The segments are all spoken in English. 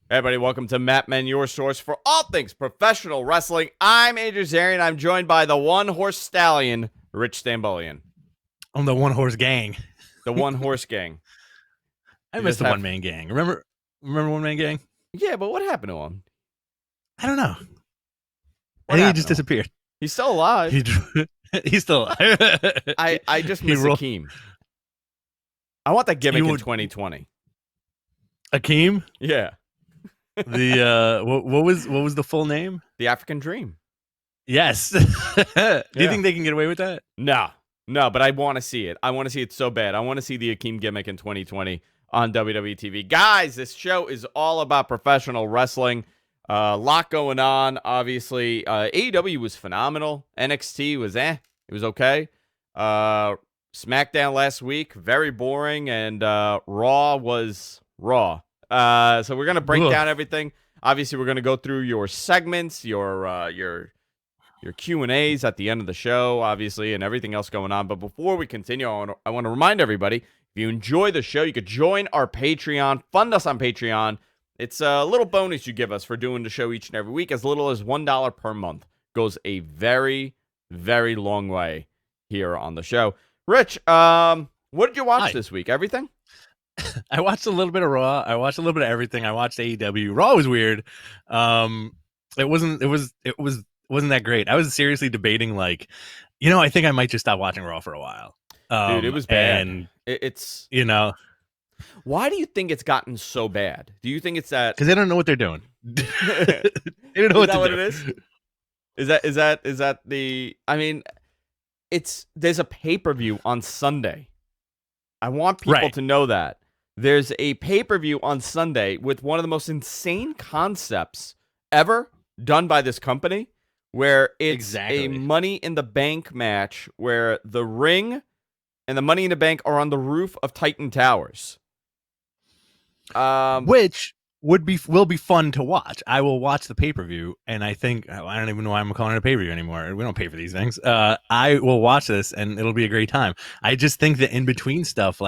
Hey everybody, welcome to Matt Men, your source for all things professional wrestling. I'm Andrew Zarian. I'm joined by the one-horse stallion, Rich Stambolian. I'm the one-horse gang. The one-horse gang. I miss the one-man gang. Remember one-man gang? Yeah, but what happened to him? I don't know. I think he just disappeared. He's still alive. He's still alive. I just miss Akeem. I want that gimmick in 2020. Akeem? Yeah. The what was the full name? The African Dream. Yes. Do you think they can get away with that? No, but I want to see it. I want to see it so bad. I want to see the Akeem gimmick in 2020 on WWE TV. Guys, this show is all about professional wrestling. A lot going on, obviously. AEW was phenomenal. NXT was It was okay. SmackDown last week, very boring. And Raw was Raw. So we're going to break down everything. Obviously, we're going to go through your segments, your Q&As at the end of the show, obviously, and everything else going on. But before we continue, I want to remind everybody, if you enjoy the show, you could join our Patreon, fund us on Patreon. It's a little bonus you give us for doing the show each and every week. As little as $1 per month goes a very, very long way here on the show. Rich, what did you watch this week? Everything? I watched a little bit of Raw. I watched a little bit of everything. I watched AEW. Raw was weird. It wasn't that great. I was seriously debating, I think I might just stop watching Raw for a while. Dude, it was bad. And it's why do you think it's gotten so bad? Do you think it's that because they don't know what they're doing? They don't know what it is. Is that the? I mean, there's a pay-per-view on Sunday. I want people to know that there's a pay-per-view on Sunday with one of the most insane concepts ever done by this company, where it's a Money in the Bank match where the ring and the Money in the Bank are on the roof of Titan Towers. Which will be fun to watch. I will watch the pay-per-view, and I think I don't even know why I'm calling it a pay-per-view anymore. We don't pay for these things. I will watch this, and it'll be a great time. I just think the in-between stuff,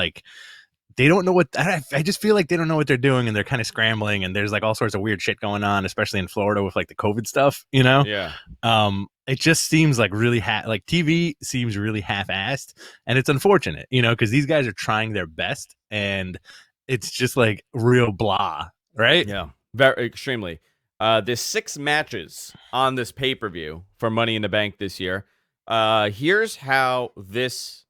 they don't know what. I just feel like they don't know what they're doing, and they're kind of scrambling, and there's all sorts of weird shit going on, especially in Florida with the COVID stuff. Yeah. It just seems really TV seems really half-assed, and it's unfortunate, because these guys are trying their best, and it's just real blah, right? Yeah, very extremely. There's 6 matches on this pay-per-view for Money in the Bank this year. Here's how this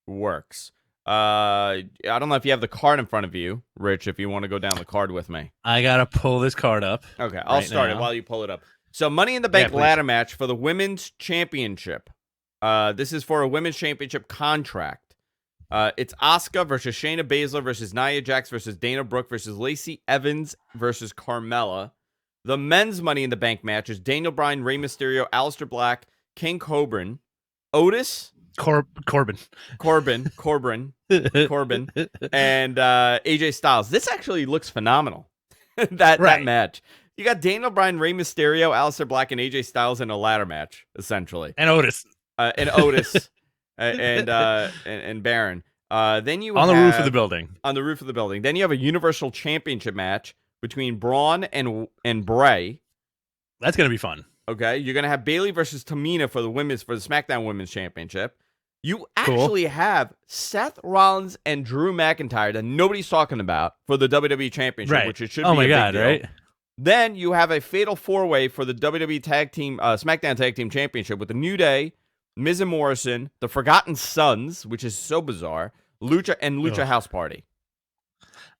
works. I don't know if you have the card in front of you, Rich, if you want to go down the card with me. I gotta pull this card up. Okay, I'll start it while you pull it up. So Money in the Bank ladder match for the Women's Championship. This is for a Women's Championship contract. It's Asuka versus Shayna Baszler versus Nia Jax versus Dana Brooke versus Lacey Evans versus Carmella. The men's Money in the Bank match is Daniel Bryan, Rey Mysterio, Aleister Black, King Corbin, Otis, Corbin, and AJ Styles. This actually looks phenomenal. that match. You got Daniel Bryan, Rey Mysterio, Aleister Black, and AJ Styles in a ladder match, essentially. And Otis. And Baron. Then you on the roof of the building. On the roof of the building. Then you have a Universal Championship match between Braun and Bray. That's gonna be fun. Okay, you're gonna have Bayley versus Tamina for the SmackDown Women's Championship. You actually have Seth Rollins and Drew McIntyre that nobody's talking about for the WWE Championship, which it should be. Oh my god, right? Then you have a fatal 4-way for the WWE SmackDown Tag Team Championship with the New Day, Miz and Morrison, the Forgotten Sons, which is so bizarre, Lucha House Party.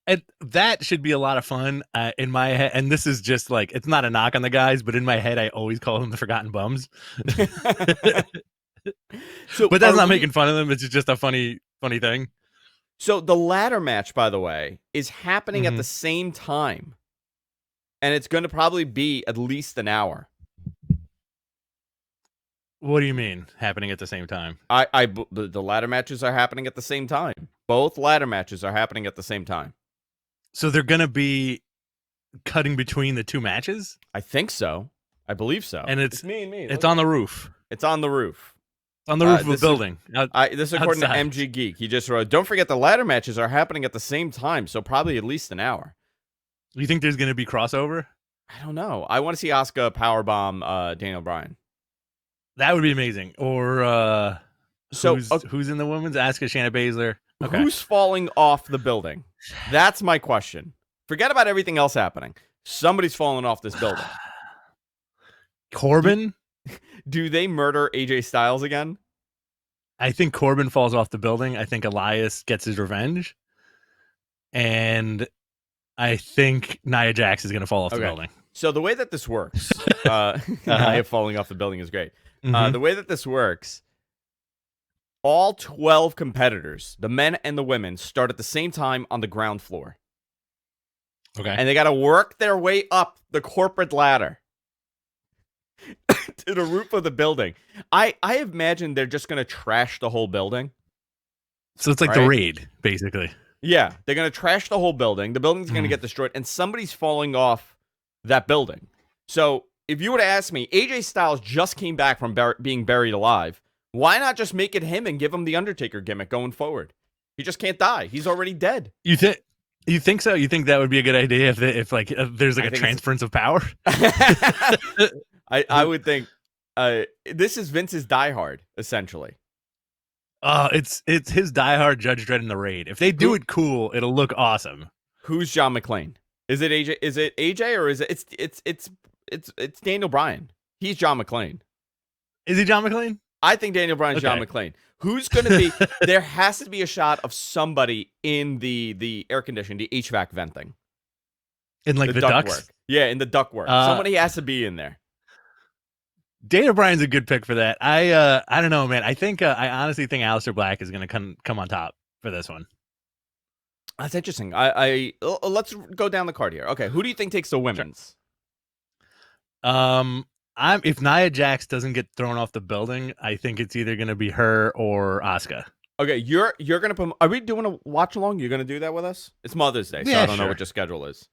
And that should be a lot of fun in my head. And this is just it's not a knock on the guys, but in my head, I always call them the Forgotten Bums. But that's not making fun of them. It's just a funny thing. So the ladder match, by the way, is happening at the same time. And it's going to probably be at least an hour. What do you mean happening at the same time? The ladder matches are happening at the same time. Both ladder matches are happening at the same time. So they're going to be cutting between the two matches? I think so. I believe so. And it's on the roof. It's on the roof. On the roof of a building. This is according to MG Geek. He just wrote, don't forget the ladder matches are happening at the same time, so probably at least an hour. You think there's going to be crossover? I don't know. I want to see Asuka powerbomb Daniel Bryan. That would be amazing. Or So who's in the women's? Asuka, Shayna Baszler. Okay. Who's falling off the building? That's my question. Forget about everything else happening. Somebody's falling off this building. Corbin? Do they murder AJ Styles again? I think Corbin falls off the building. I think Elias gets his revenge. And I think Nia Jax is going to fall off the building. So the way that this works, Nia falling off the building is great. The way that this works, all 12 competitors, the men and the women, start at the same time on the ground floor. Okay. And they got to work their way up the corporate ladder to the roof of the building. I imagine they're just going to trash the whole building. So it's like the raid, basically. Yeah, they're going to trash the whole building. The building's going to get destroyed, and somebody's falling off that building. So if you were to ask me, AJ Styles just came back from being buried alive. Why not just make it him and give him the Undertaker gimmick going forward? He just can't die. He's already dead. You think so? You think that would be a good idea if there's like a transference of power? I would think this is Vince's Die Hard, essentially. It's his Die Hard, Judge Dredd, and the Raid. If they do it cool, it'll look awesome. Who's John McClane? Is it AJ? Is it AJ or is it it's Daniel Bryan? He's John McClane. Is he John McClane? I think Daniel Bryan's John McClane. Who's going to be? There has to be a shot of somebody in the air conditioning, the HVAC venting, in like the ducts. Yeah, in the ductwork. Somebody has to be in there. Daniel Bryan's a good pick for that. I don't know, man. I honestly think Aleister Black is going to come on top for this one. That's interesting. Let's go down the card here. Okay, who do you think takes the women's? Sure. If Nia Jax doesn't get thrown off the building, I think it's either going to be her or Asuka. Okay, you're going to put. Are we doing a watch along? You're going to do that with us? It's Mother's Day, so I don't know what your schedule is.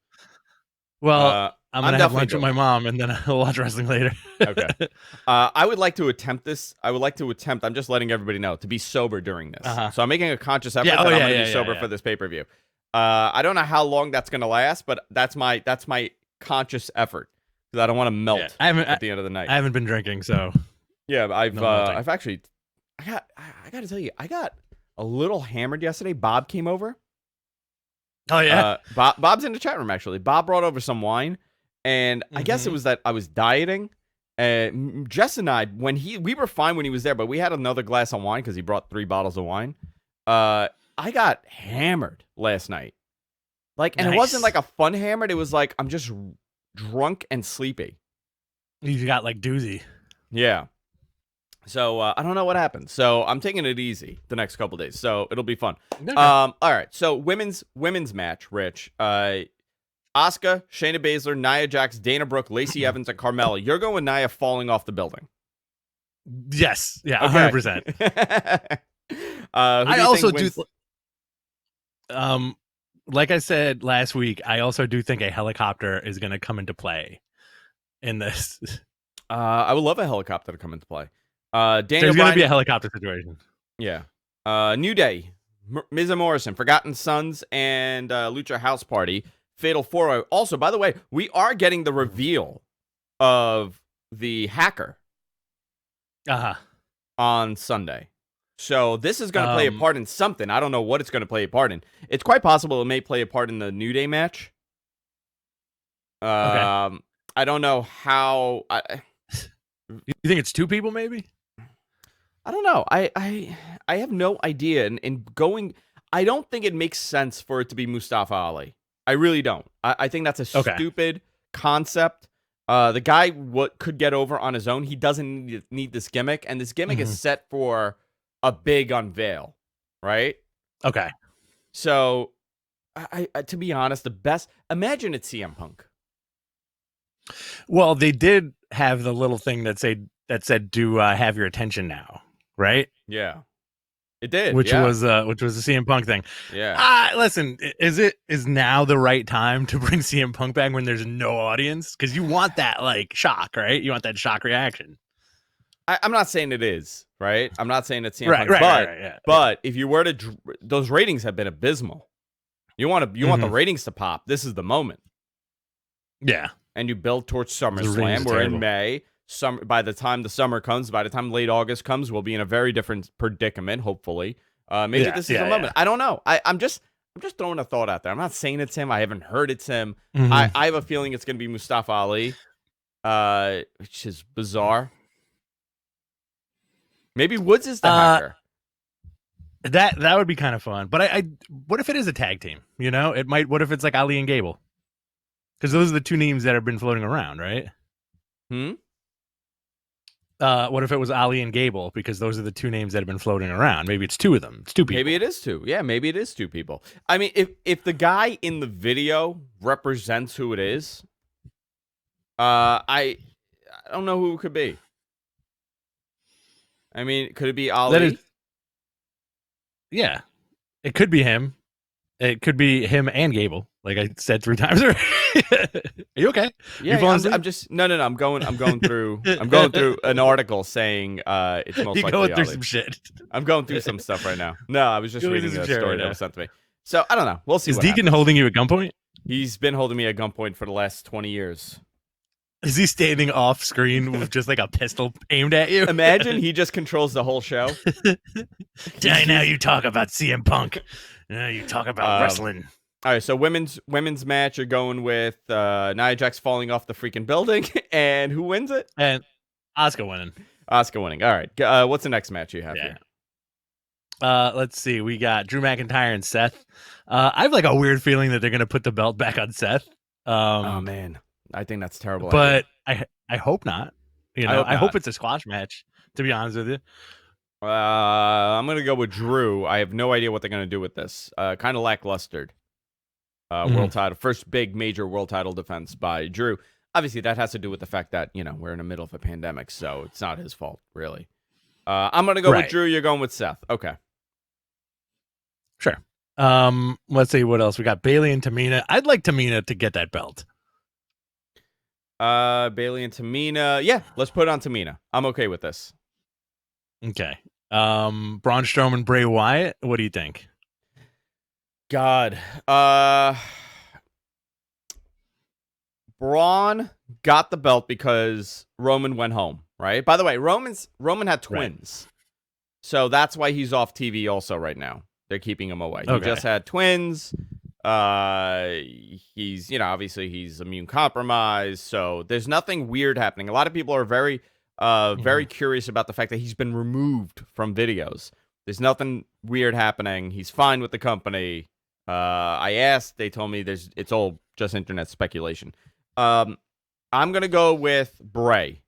Well, I'm going to have lunch with my mom, and then I'll watch wrestling later. Okay. I would like to attempt this. I'm just letting everybody know, to be sober during this. So I'm making a conscious effort that I'm going to be sober for this pay-per-view. I don't know how long that's going to last, but that's my conscious effort, because I don't want to melt at the end of the night. I haven't been drinking, so. Yeah, I've actually, I got to tell you, I got a little hammered yesterday. Bob came over. Oh, yeah? Bob's in the chat room, actually. Bob brought over some wine, and I guess it was that I was dieting. Jess and I, we were fine when he was there, but we had another glass of wine because he brought 3 bottles of wine. I got hammered last night. And it wasn't like a fun hammered. It was like, I'm just drunk and sleepy. You got like doozy. Yeah. So I don't know what happened. So I'm taking it easy the next couple days. So it'll be fun. Okay. All right. So women's match, Rich. Asuka, Shayna Baszler, Nia Jax, Dana Brooke, Lacey Evans, and Carmella. You're going Nia falling off the building. Yes. Yeah. 100%. I also do. Like I said last week, I also do think a helicopter is going to come into play in this. I would love a helicopter to come into play. There's going to be a helicopter situation. Yeah. New Day, Miz and Morrison, Forgotten Sons, and Lucha House Party, Fatal 4-Way. Also, by the way, we are getting the reveal of the hacker on Sunday. So this is going to play a part in something. I don't know what it's going to play a part in. It's quite possible it may play a part in the New Day match. Okay. I don't know how. You think it's 2 people, maybe? I don't know. I have no idea. And going, I don't think it makes sense for it to be Mustafa Ali. I really don't. I think that's a stupid concept. The guy could get over on his own. He doesn't need this gimmick, and this gimmick is set for a big unveil, right? Okay. So, I to be honest, the best. Imagine it's CM Punk. Well, they did have the little thing that said "Do have your attention now," right? Yeah, it did. Which was the CM Punk thing. Yeah. Listen, is now the right time to bring CM Punk back when there's no audience? Because you want that like shock, right? You want that shock reaction. I'm not saying it is, right? I'm not saying it's CM Punk, but if you were to, those ratings have been abysmal. You want the ratings to pop. This is the moment. Yeah. And you build towards The rings SummerSlam. are We're terrible. in May. By the time the summer comes, by the time late August comes, we'll be in a very different predicament, hopefully. Maybe this is a moment. I don't know. I'm just throwing a thought out there. I'm not saying it's him. I haven't heard it's him. I have a feeling it's going to be Mustafa Ali, which is bizarre. Maybe Woods is the hacker. That would be kind of fun. But I what if it is a tag team? You know, it might. What if it's like Ali and Gable? Because those are the two names that have been floating around, right? What if it was Ali and Gable? Because those are the two names that have been floating around. Maybe it's two of them. It's two people. Maybe it is two. Yeah, maybe it is two people. I mean, if the guy in the video represents who it is, I don't know who it could be. I mean, could it be Ali? Yeah, it could be him. It could be him and Gable. Like I said 3 times already. Are you okay? Yeah, I'm just no. I'm going through an article saying it's most likely going through Ali. some shit. I'm going through some stuff right now. No, I was just reading a story that was sent to me. So I don't know. We'll see. Is what Deacon happens. holding you at gunpoint? He's been holding me at gunpoint for the last 20 years. Is he standing off screen with just like a pistol aimed at you? Imagine he just controls the whole show. Now you talk about CM Punk. Now you talk about wrestling. All right, so women's match, you're going with Nia Jax falling off the freaking building, and who wins it? And Asuka winning. Asuka winning. All right, what's the next match you have here? Let's see. We got Drew McIntyre and Seth. I have like a weird feeling that they're going to put the belt back on Seth. Oh man, I think that's terrible. But I hope not. You know, I hope not. it's a squash match. To be honest with you. I'm gonna go with Drew. I have no idea what they're gonna do with this. Kind of lackluster. World title, first big major world title defense by Drew. Obviously, that has to do with the fact that we're in the middle of a pandemic, so it's not his fault, really. I'm gonna go with Drew. You're going with Seth. Okay. Sure. Let's see what else we got. Bayley and Tamina. I'd like Tamina to get that belt. Bayley and Tamina. Yeah, let's put it on Tamina. I'm okay with this. Okay. Braun Strowman, Bray Wyatt. What do you think? God. Braun got the belt because Roman went home, right? By the way, Roman had twins. Right. So that's why he's off TV also right now. They're keeping him away. Okay. He just had twins. He's, obviously he's immune compromised. So there's nothing weird happening. A lot of people are very curious about the fact that he's been removed from videos. There's nothing weird happening. He's fine with the company. I asked, they told me it's all just internet speculation. I'm going to go with Bray.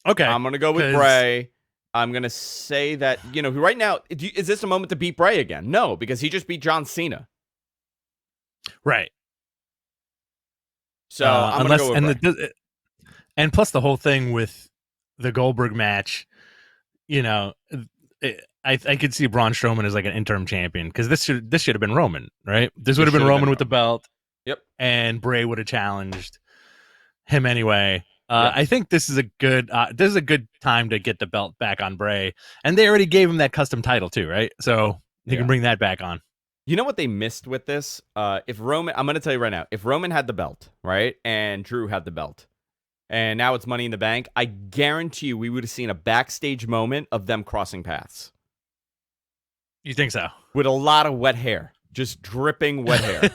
Okay. I'm going to go with Bray. I'm going to say that, right now, is this a moment to beat Bray again? No, because he just beat John Cena. Right. So I'm going to go with Bray. And plus the whole thing with the Goldberg match, I could see Braun Strowman as like an interim champion because this should have been Roman, right? This would have been Roman with the belt. Yep. And Bray would have challenged him anyway. I think this is a good time to get the belt back on Bray, and they already gave him that custom title too, right? So he can bring that back on. You know what they missed with this? If Roman, I'm going to tell you right now, if Roman had the belt, right, and Drew had the belt, and now it's Money in the Bank, I guarantee you we would have seen a backstage moment of them crossing paths. You think so? With a lot of wet hair, just dripping wet hair.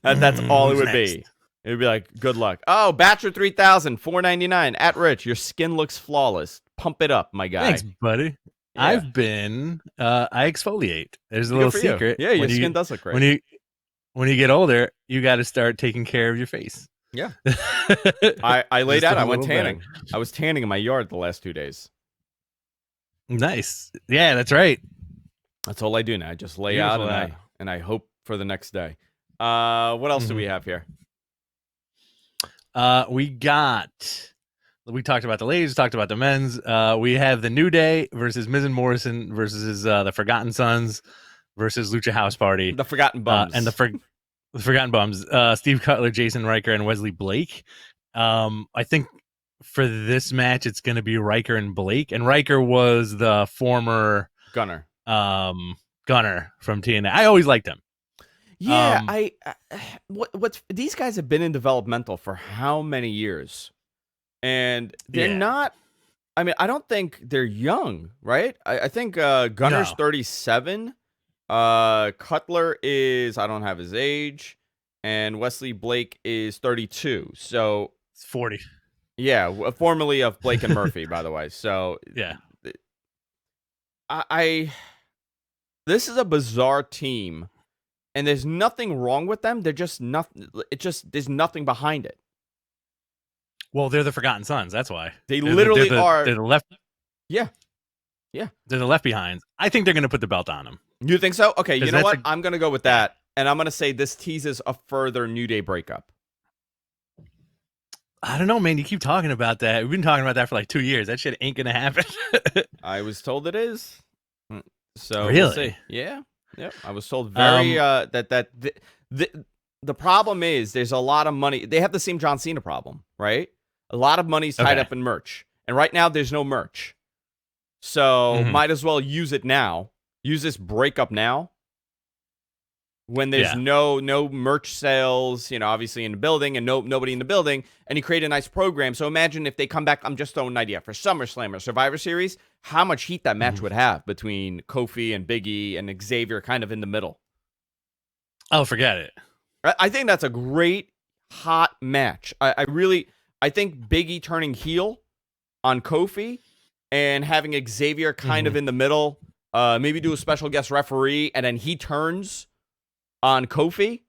That's all it would be. It would be like, good luck. Oh, Bachelor 3000, $4.99 at Rich. Your skin looks flawless. Pump it up, my guy. Thanks, buddy. Yeah. I've been, I exfoliate. There's a little secret. Yeah, your skin does look great. When you get older, you got to start taking care of your face. Yeah. I laid out. I went tanning. I was tanning in my yard the last 2 days. Nice. Yeah, that's right. That's all I do now. I just lay out and I hope for the next day. What else do we have here? We talked about the ladies, talked about the men's. We have the New Day versus Miz and Morrison versus the Forgotten Sons versus Lucha House Party. The Forgotten Bums. And the Forgotten Bums. Steve Cutler, Jason Riker, and Wesley Blake. I think for this match, it's going to be Riker and Blake. And Riker was the former Gunner. Gunner from TNA. I always liked him. Yeah, what's these guys have been in developmental for how many years, and they're not. I mean, I don't think they're young, right? I think Gunner's 37. Cutler is, I don't have his age, and Wesley Blake is 32. So it's 40. Yeah, formerly of Blake and Murphy, by the way. So yeah, this is a bizarre team, and there's nothing wrong with them. They're just nothing. There's nothing behind it. Well, they're the Forgotten Sons. That's why they're literally are. They're the left. Yeah. They're the left behinds. I think they're going to put the belt on them. You think so? Okay. You know what? I'm going to go with that, and I'm going to say this teases a further New Day breakup. I don't know, man. You keep talking about that. We've been talking about that for like 2 years. That shit ain't going to happen. I was told it is. So really? We'll see. Yeah. I was told very the problem is there's a lot of money. They have the same John Cena problem, right? A lot of money's tied up in merch, and right now there's no merch. So might as well use it now. Use this breakup now. When there's no merch sales, obviously in the building, and nobody in the building, and you create a nice program. So imagine if they come back. I'm just throwing an idea for SummerSlam or Survivor Series. How much heat that match would have between Kofi and Big E and Xavier, kind of in the middle. Oh, forget it. I think that's a great hot match. I think Big E turning heel on Kofi and having Xavier kind of in the middle. Maybe do a special guest referee, and then he turns on Kofi.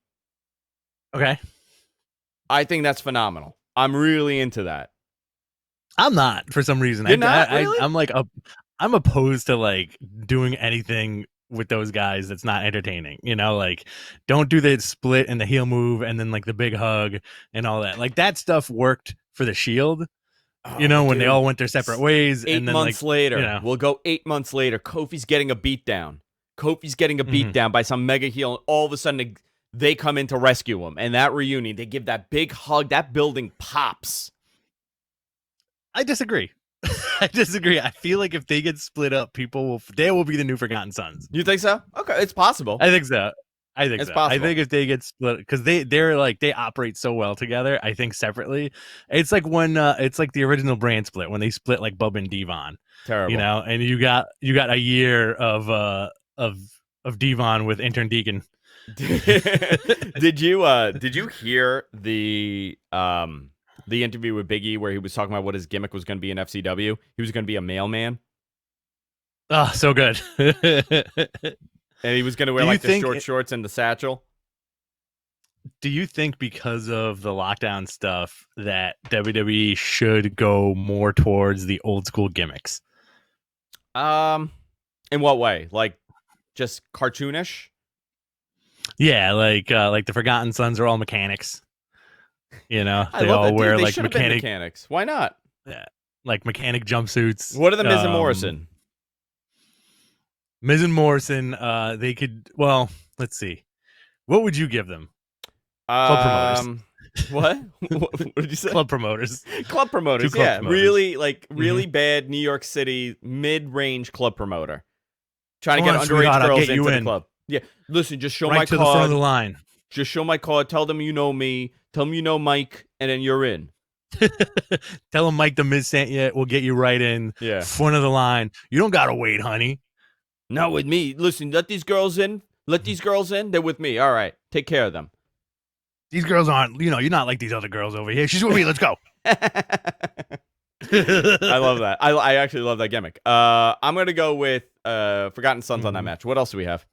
Okay. I think that's phenomenal. I'm really into that. I'm not, for some reason. You're not, really? I'm opposed to like doing anything with those guys that's not entertaining. Like don't do the split and the heel move and then like the big hug and all that. Like that stuff worked for the Shield. When they all went their separate ways. 8 and then months later, we'll go 8 months later. Kofi's getting a beatdown. By some mega heel, and all of a sudden they come in to rescue him. And that reunion, they give that big hug. That building pops. I disagree. I feel like if they get split up, they will be the new Forgotten Sons. You think so? Okay, it's possible. I think so. It's possible. I think if they get split, because they're like they operate so well together. I think separately, it's like when it's like the original brand split when they split like Bub and Devon. Terrible. And you got a year of Devon with intern Deacon. Did you hear the interview with Big E where he was talking about what his gimmick was going to be in FCW? He was going to be a mailman. Oh, so good. And he was going to wear like the short shorts and the satchel. Do you think because of the lockdown stuff that WWE should go more towards the old school gimmicks? In what way? Like just cartoonish? Yeah, like the Forgotten Sons are all mechanics. They all wear like mechanics. Why not? Yeah, like mechanic jumpsuits. What are the Miz and Morrison? Miz and Morrison, they could. Well, let's see. What would you give them? Club promoters. What? What did you say? Club promoters. Club promoters. Yeah, really bad New York City mid-range club promoter. Trying to get underage girls into the club. Yeah, listen, just show my card. To the front of the line. Just show my card. Tell them you know me. Tell them you know Mike, and then you're in. Tell them Mike the Miz sent you. We'll get you right in. Yeah. Front of the line. You don't gotta wait, honey. Not with me. Listen, let these girls in. They're with me. All right. Take care of them. These girls aren't, you're not like these other girls over here. She's with me. Let's go. I love that. I actually love that gimmick. I'm going to go with Forgotten Sons on that match. What else do we have?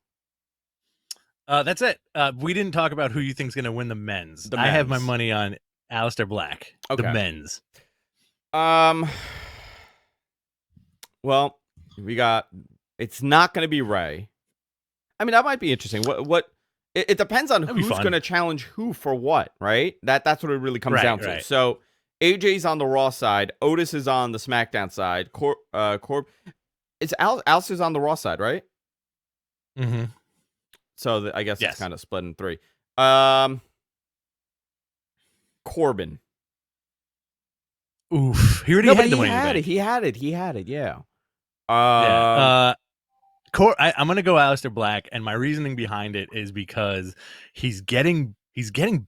That's it. We didn't talk about who you think is going to win the men's. I have my money on Aleister Black. Okay. The men's. Well, we got... It's not going to be Ray. I mean, that might be interesting. It depends on who's going to challenge who for what, right? That's what it really comes down to. Right. So AJ's on the Raw side. Otis is on the SmackDown side. It's Alistair's on the Raw side, right? Mm-hmm. So I guess it's kind of split in three. Corbin. Oof. He already had the winning. He had it. Yeah. I'm gonna go Aleister Black, and my reasoning behind it is because he's getting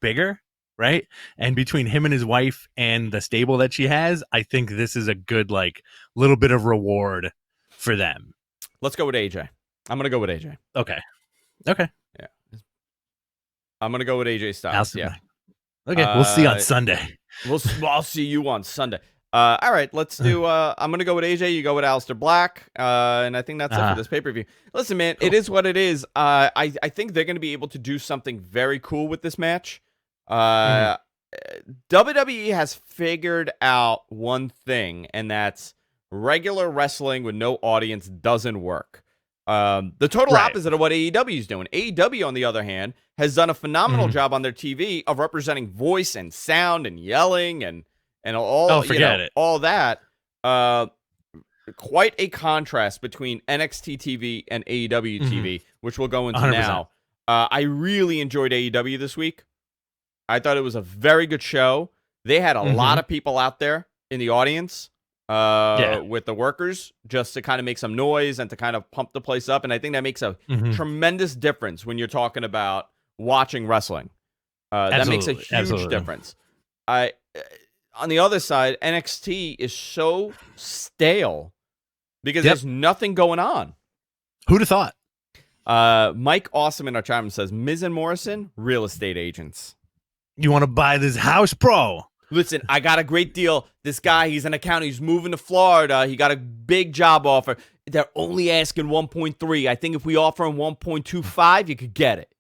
bigger, right? And between him and his wife and the stable that she has, I think this is a good like little bit of reward for them. Let's go with AJ. I'm gonna go with AJ. Okay. Yeah. I'm gonna go with AJ Styles. Aleister Yeah. Black. Okay, we'll see on Sunday. I'll see you on Sunday. All right, let's do. I'm gonna go with AJ. You go with Aleister Black, and I think that's it for this pay-per-view. Listen, man, It is what it is. I think they're gonna be able to do something very cool with this match. WWE has figured out one thing, and that's regular wrestling with no audience doesn't work. The total opposite of what AEW is doing. AEW, on the other hand, has done a phenomenal job on their TV of representing voice and sound and yelling and all. All that. Quite a contrast between NXT TV and AEW TV, which we'll go into 100%. Now. I really enjoyed AEW this week. I thought it was a very good show. They had a lot of people out there in the audience with the workers just to kind of make some noise and to kind of pump the place up. And I think that makes a tremendous difference when you're talking about watching wrestling. That makes a huge difference. On the other side, NXT is so stale because there's nothing going on. Who'd have thought? Mike Awesome in our chat room says, Miz and Morrison, real estate agents. You want to buy this house, bro? Listen, I got a great deal. This guy, he's an accountant. He's moving to Florida. He got a big job offer. They're only asking 1.3. I think if we offer him 1.25, you could get it.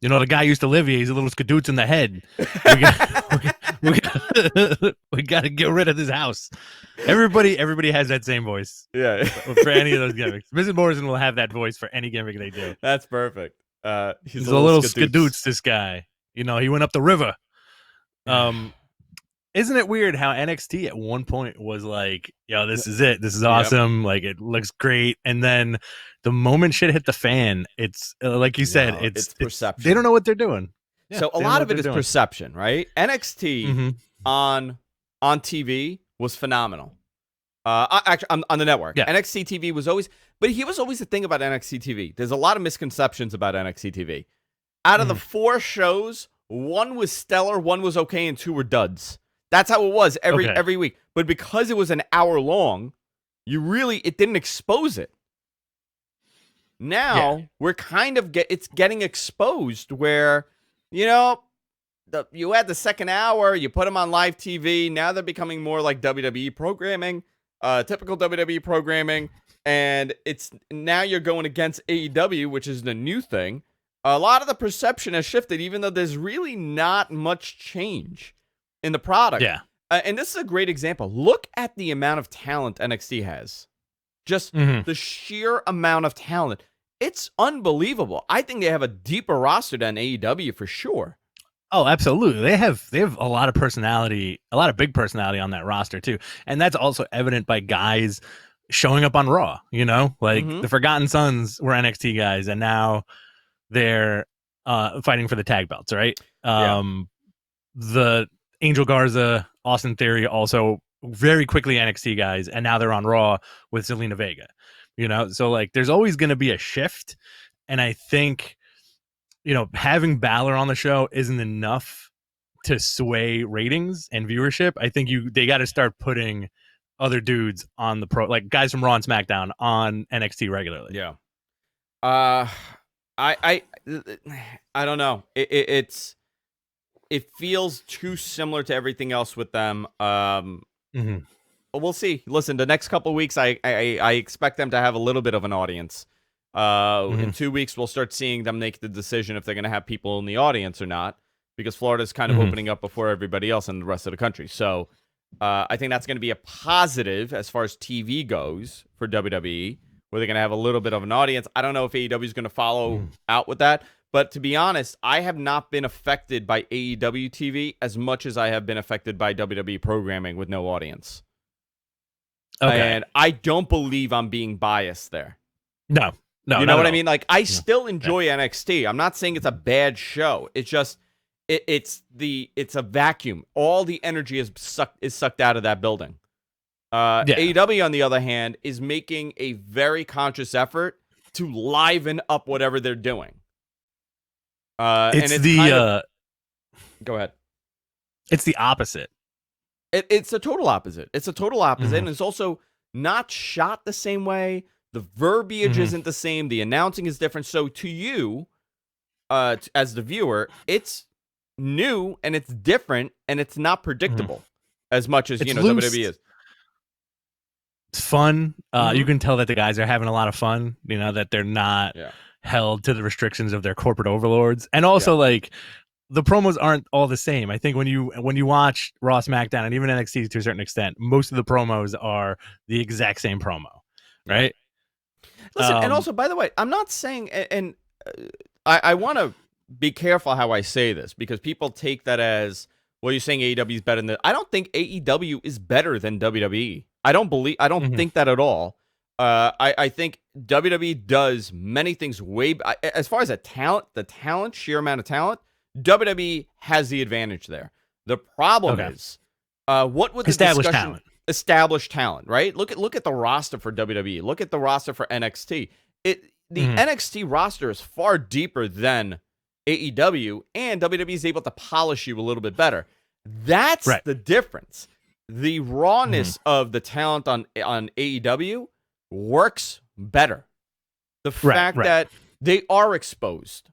You know, the guy used to live here. He's a little skadoots in the head. We got to get rid of this house. Everybody has that same voice. Yeah. For any of those gimmicks. Mrs. Morrison will have that voice for any gimmick they do. That's perfect. He's a little skadoots, this guy. You know, he went up the river. Isn't it weird how NXT at one point was like, yo, this is it. This is awesome. Yep. Like, it looks great. And then the moment shit hit the fan, it's like you said, it's perception. They don't know what they're doing. Yeah, so a lot of it is perception, right? NXT on TV was phenomenal. Actually, on the network. Yeah. NXT TV was always, but here was always the thing about NXT TV. There's a lot of misconceptions about NXT TV. Out of the 4 shows, 1 was stellar, 1 was okay, and 2 were duds. That's how it was every week. But because it was an hour long, it didn't expose it. Now we're kind of it's getting exposed where, you had the second hour, you put them on live TV. Now they're becoming more like WWE programming, typical WWE programming, and it's now you're going against AEW, which is the new thing. A lot of the perception has shifted, even though there's really not much change in the product. Yeah. And this is a great example. Look at the amount of talent NXT has. Just the sheer amount of talent. It's unbelievable. I think they have a deeper roster than AEW for sure. Oh, absolutely. They have a lot of personality, a lot of big personality on that roster too. And that's also evident by guys showing up on Raw, like the Forgotten Sons were NXT guys and now they're fighting for the tag belts, right? The Angel Garza, Austin Theory, also very quickly NXT guys, and now they're on Raw with Zelina Vega. So like there's always going to be a shift, and I think having Balor on the show isn't enough to sway ratings and viewership. I think they got to start putting other dudes on the like guys from Raw and SmackDown on NXT regularly. Yeah. I don't know. It feels too similar to everything else with them. We'll see. Listen, the next couple of weeks, I expect them to have a little bit of an audience. In 2 weeks, we'll start seeing them make the decision if they're going to have people in the audience or not, because Florida's kind of opening up before everybody else in the rest of the country. So I think that's going to be a positive as far as TV goes for WWE, where they're going to have a little bit of an audience. I don't know if AEW is going to follow out with that. But to be honest, I have not been affected by AEW TV as much as I have been affected by WWE programming with no audience. Okay. And I don't believe I'm being biased there. No. You know what I mean? Like, I still enjoy NXT. I'm not saying it's a bad show. It's just it's a vacuum. All the energy is sucked out of that building. Yeah. AEW, on the other hand, is making a very conscious effort to liven up whatever they're doing. And it's the kind of, go ahead. It's the opposite. It's a total opposite. It's a total opposite, and it's also not shot the same way. The verbiage isn't the same. The announcing is different. So to you, as the viewer, it's new and it's different and it's not predictable as much as It's WWE loose. is. It's fun. You can tell that the guys are having a lot of fun. That they're not held to the restrictions of their corporate overlords, and also like the promos aren't all the same. I think when you watch Raw, SmackDown, and even NXT to a certain extent, most of the promos are the exact same promo, right? Listen, and also, by the way, I'm not saying, and I want to be careful how I say this, because people take that as, well, you're saying AEW is better than I don't think AEW is better than WWE. I don't think that at all. I think WWE does many things as far as the talent, sheer amount of talent, WWE has the advantage there. The problem is, what would the established talent, right? Look at the roster for WWE. Look at the roster for NXT. The NXT roster is far deeper than AEW, and WWE is able to polish you a little bit better. That's the difference. The rawness of the talent on AEW works better. The fact that they are exposed.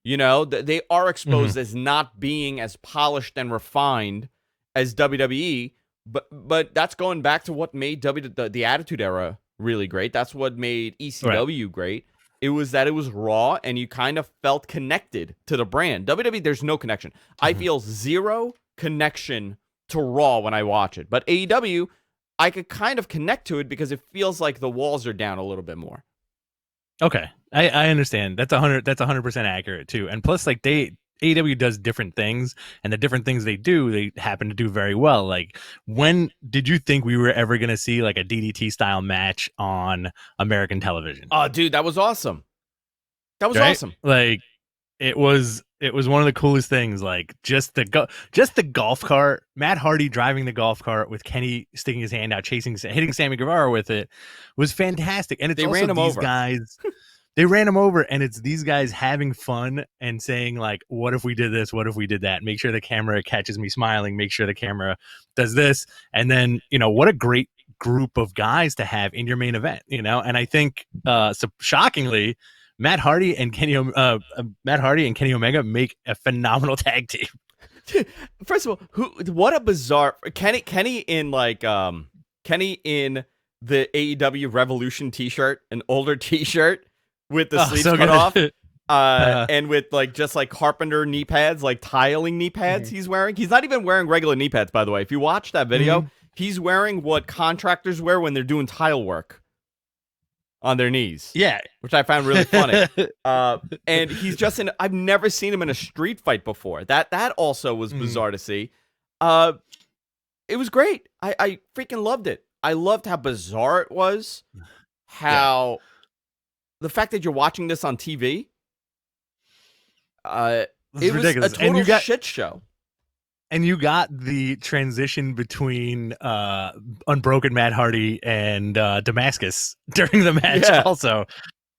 They are exposed as not being as polished and refined as WWE, but that's going back to what made the Attitude Era really great. That's what made ECW great. It was that it was raw, and you kind of felt connected to the brand. WWE, there's no connection. I feel zero connection to Raw when I watch it. But AEW, I could kind of connect to it because it feels like the walls are down a little bit more. Okay, I understand. That's 100% accurate too. And plus, like AEW does different things, and the different things they happen to do very well. Like, when did you think we were ever going to see like a DDT style match on American television? Oh, dude, that was awesome. That was awesome. Like, it was one of the coolest things. Like, just the golf cart, Matt Hardy driving the golf cart with Kenny sticking his hand out, hitting Sammy Guevara with it, was fantastic. And they ran him over. Guys, they ran him over, and it's these guys having fun and saying like, "What if we did this? What if we did that? Make sure the camera catches me smiling. Make sure the camera does this." And then what a great group of guys to have in your main event. And I think so shockingly, Matt Hardy and Kenny Omega make a phenomenal tag team. First of all, what a bizarre Kenny in Kenny in the AEW Revolution t-shirt, an older t-shirt with the sleeves cut off, and with just carpenter knee pads, like tiling knee pads he's wearing. He's not even wearing regular knee pads, by the way. If you watch that video, he's wearing what contractors wear when they're doing tile work on their knees. Yeah. Which I found really funny. And he's just I've never seen him in a street fight before. That also was bizarre to see. It was great. I freaking loved it. I loved how bizarre it was. How the fact that you're watching this on TV. It was ridiculous. A total shit show. And you got the transition between Unbroken Matt Hardy and Damascus during the match. Also,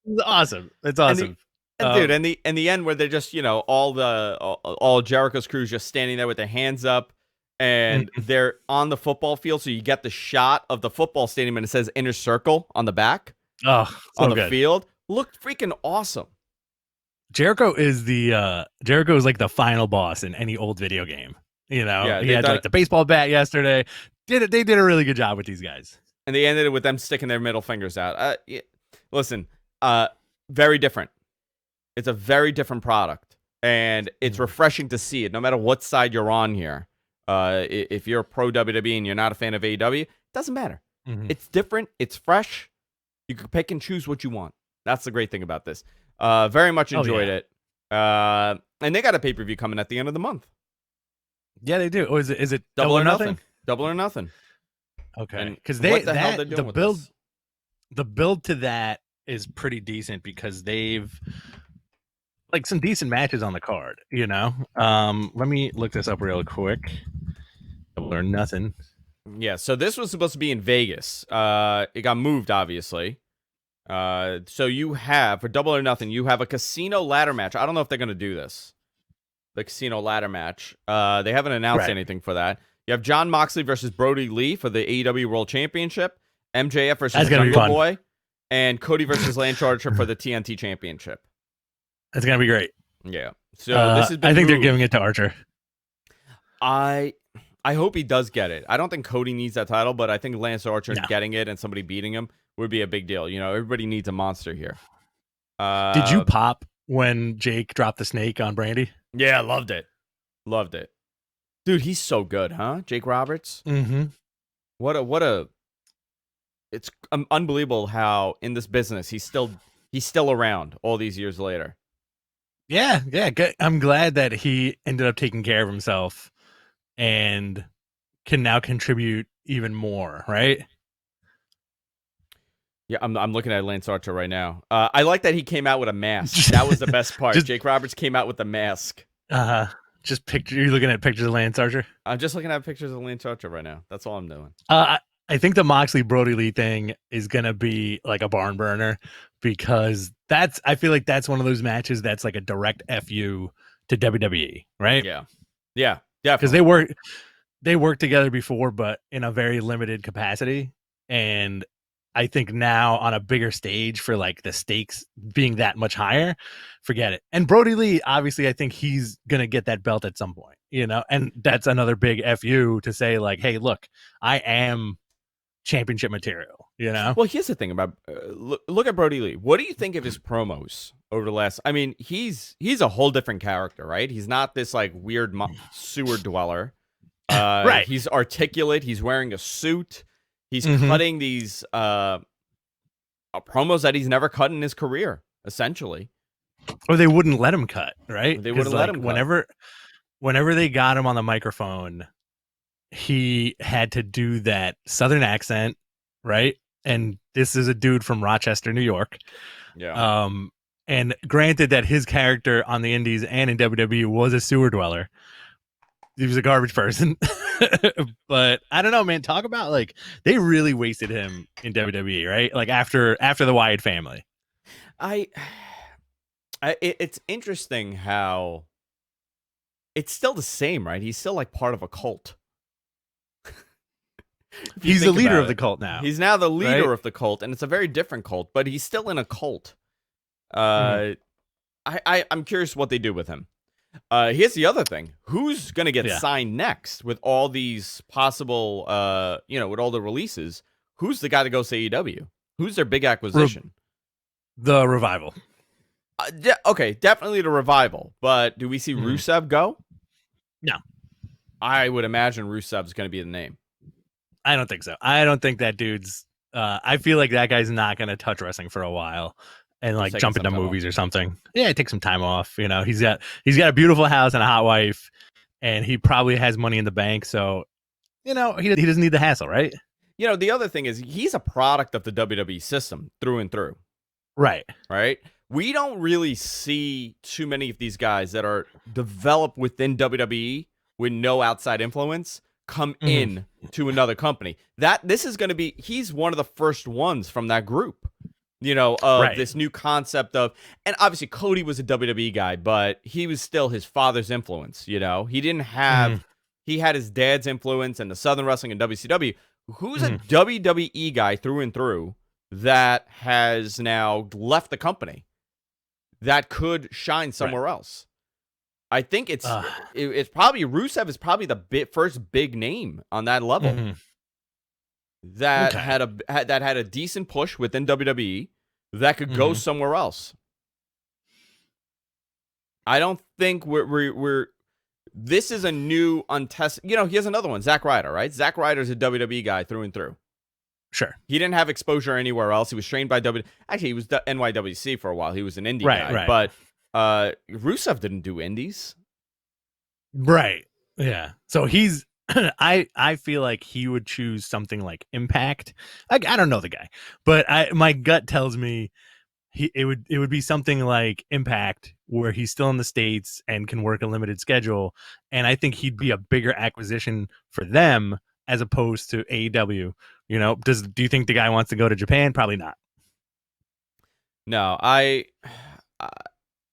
it's awesome. It's awesome, dude. And the end where they're just all Jericho's crew just standing there with their hands up, and they're on the football field. So you get the shot of the football stadium, and it says Inner Circle on the back. Oh, so on the field, looked freaking awesome. Jericho is like the final boss in any old video game. He had like the baseball bat yesterday. They did a really good job with these guys. And they ended it with them sticking their middle fingers out. Listen, very different. It's a very different product. And it's refreshing to see it, no matter what side you're on here. If you're pro WWE and you're not a fan of AEW, it doesn't matter. It's different. It's fresh. You can pick and choose what you want. That's the great thing about this. Very much enjoyed it. And they got a pay-per-view coming at the end of the month. Yeah, they do. Or is it Double or Nothing? Double or Nothing. Okay, because the build to that is pretty decent because they've some decent matches on the card. Let me look this up real quick. Double or Nothing. Yeah, so this was supposed to be in Vegas. It got moved, obviously. So you have, for Double or Nothing, you have a casino ladder match. I don't know if they're going to do this. The casino ladder match. They haven't announced anything for that. You have Jon Moxley versus Brody Lee for the AEW World Championship. MJF versus Jungle Boy. And Cody versus Lance Archer for the TNT Championship. That's going to be great. Yeah. So this has been I think they're giving it to Archer. I hope he does get it. I don't think Cody needs that title, but I think Lance Archer getting it and somebody beating him would be a big deal. You know, everybody needs a monster here. Did you pop when Jake dropped the snake on Brandy? Yeah, loved it. Loved it. Dude, he's so good, huh? Jake Roberts? Mm-hmm. What a it's unbelievable how in this business he's still around all these years later. Yeah. Good. I'm glad that he ended up taking care of himself and can now contribute even more, right? Yeah, I'm looking at Lance Archer right now. I like that he came out with a mask. That was the best part. Jake Roberts came out with the mask. You're looking at pictures of Lance Archer? I'm just looking at pictures of Lance Archer right now. That's all I'm doing. I think the Moxley Brody Lee thing is gonna be like a barn burner because I feel like that's one of those matches that's like a direct FU to WWE, right? Yeah, definitely. Because they worked together before, but in a very limited capacity, and I think now on a bigger stage for like the stakes being that much higher, forget it. And Brody Lee, obviously, I think he's going to get that belt at some point, you know, and that's another big FU to say like, hey, look, I am championship material, you know? Well, here's the thing about, look at Brody Lee. What do you think of his promos over the last, I mean, he's a whole different character, right? He's not this like weird sewer dweller. Right. He's articulate. He's wearing a suit. He's cutting these promos that he's never cut in his career, essentially. Or they wouldn't let him cut, right? They wouldn't let him cut. Whenever they got him on the microphone, he had to do that Southern accent, right? And this is a dude from Rochester, New York. Yeah. And granted that his character on the Indies and in WWE was a sewer dweller. He was a garbage person. But I don't know, man. Talk about like they really wasted him in WWE, right? Like after the Wyatt family. It's interesting how it's still the same, right? He's still like part of a cult. He's the leader of the cult now. He's now the leader of the cult, and it's a very different cult, but he's still in a cult. I'm curious what they do with him. Here's the other thing. Who's going to get signed next with all these possible, with all the releases? Who's the guy to go to AEW? Who's their big acquisition? The Revival. Okay, definitely the Revival. But do we see Rusev go? No. I would imagine Rusev's going to be the name. I don't think so. I don't think that dude's... I feel like that guy's not going to touch wrestling for a while. And like jump into movies or something. Yeah, take some time off. You know, he's got a beautiful house and a hot wife, and he probably has money in the bank. So, you know, he doesn't need the hassle, right? You know, the other thing is he's a product of the WWE system through and through. Right. We don't really see too many of these guys that are developed within WWE with no outside influence come in to another company. This is going to be, he's one of the first ones from that group. You know, of this new concept of, and obviously Cody was a WWE guy, but he was still his father's influence. You know, he didn't have, he had his dad's influence and the Southern Wrestling and WCW. Who's a WWE guy through and through that has now left the company that could shine somewhere else? I think it's probably Rusev is probably the first big name on that level. That had a decent push within WWE that could go somewhere else. I don't think we're this is a new untested. You know, here's another one, Zack Ryder, right? Zack Ryder's a WWE guy through and through. Sure. He didn't have exposure anywhere else. He was trained by Actually, he was the NYWC for a while. He was an indie guy, but Rusev didn't do indies. Right. Yeah. So he's I feel like he would choose something like Impact. I don't know the guy, but my gut tells me it would be something like Impact, where he's still in the States and can work a limited schedule. And I think he'd be a bigger acquisition for them as opposed to AEW? You know, do you think the guy wants to go to Japan? Probably not. No,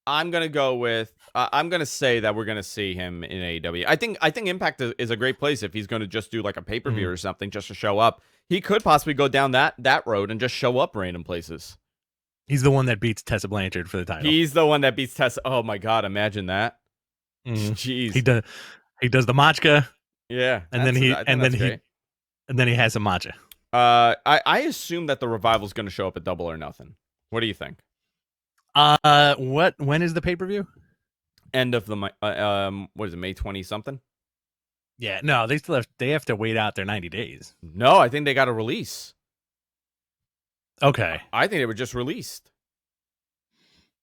I'm gonna go with. I'm gonna say that we're gonna see him in AEW. I think Impact is a great place if he's gonna just do like a pay-per-view or something just to show up. He could possibly go down that road and just show up random places. He's the one that beats Tessa Blanchard for the title. He's the one that beats Tessa. Oh my God, imagine that. Jeez. He does the matcha. Yeah. And then he has some matcha. I assume that the Revival's gonna show up at Double or Nothing. What do you think? When is the pay-per-view? End of the what is it, May 20 something? Yeah, no, they have to wait out their 90 days. No, I think they got a release. Okay. I think they were just released.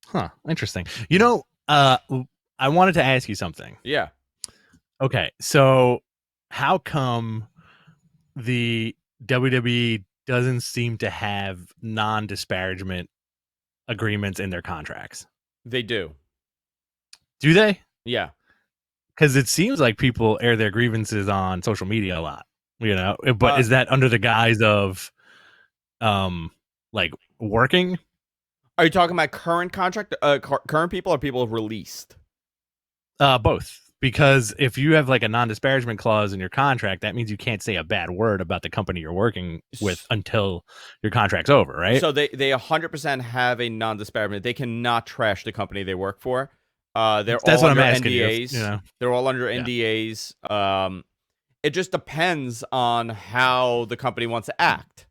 Huh, interesting. You know, I wanted to ask you something. Yeah. Okay, so how come the WWE doesn't seem to have non-disparagement agreements in their contracts? They do. Do they? Yeah. Because it seems like people air their grievances on social media a lot, you know. But is that under the guise of, like working? Are you talking about current contract, current people, or people released? Both. Because if you have like a non-disparagement clause in your contract, that means you can't say a bad word about the company you're working with until your contract's over, right? So they 100% have a non-disparagement. They cannot trash the company they work for. That's all under NDAs. You know? They're all under NDAs. It just depends on how the company wants to act,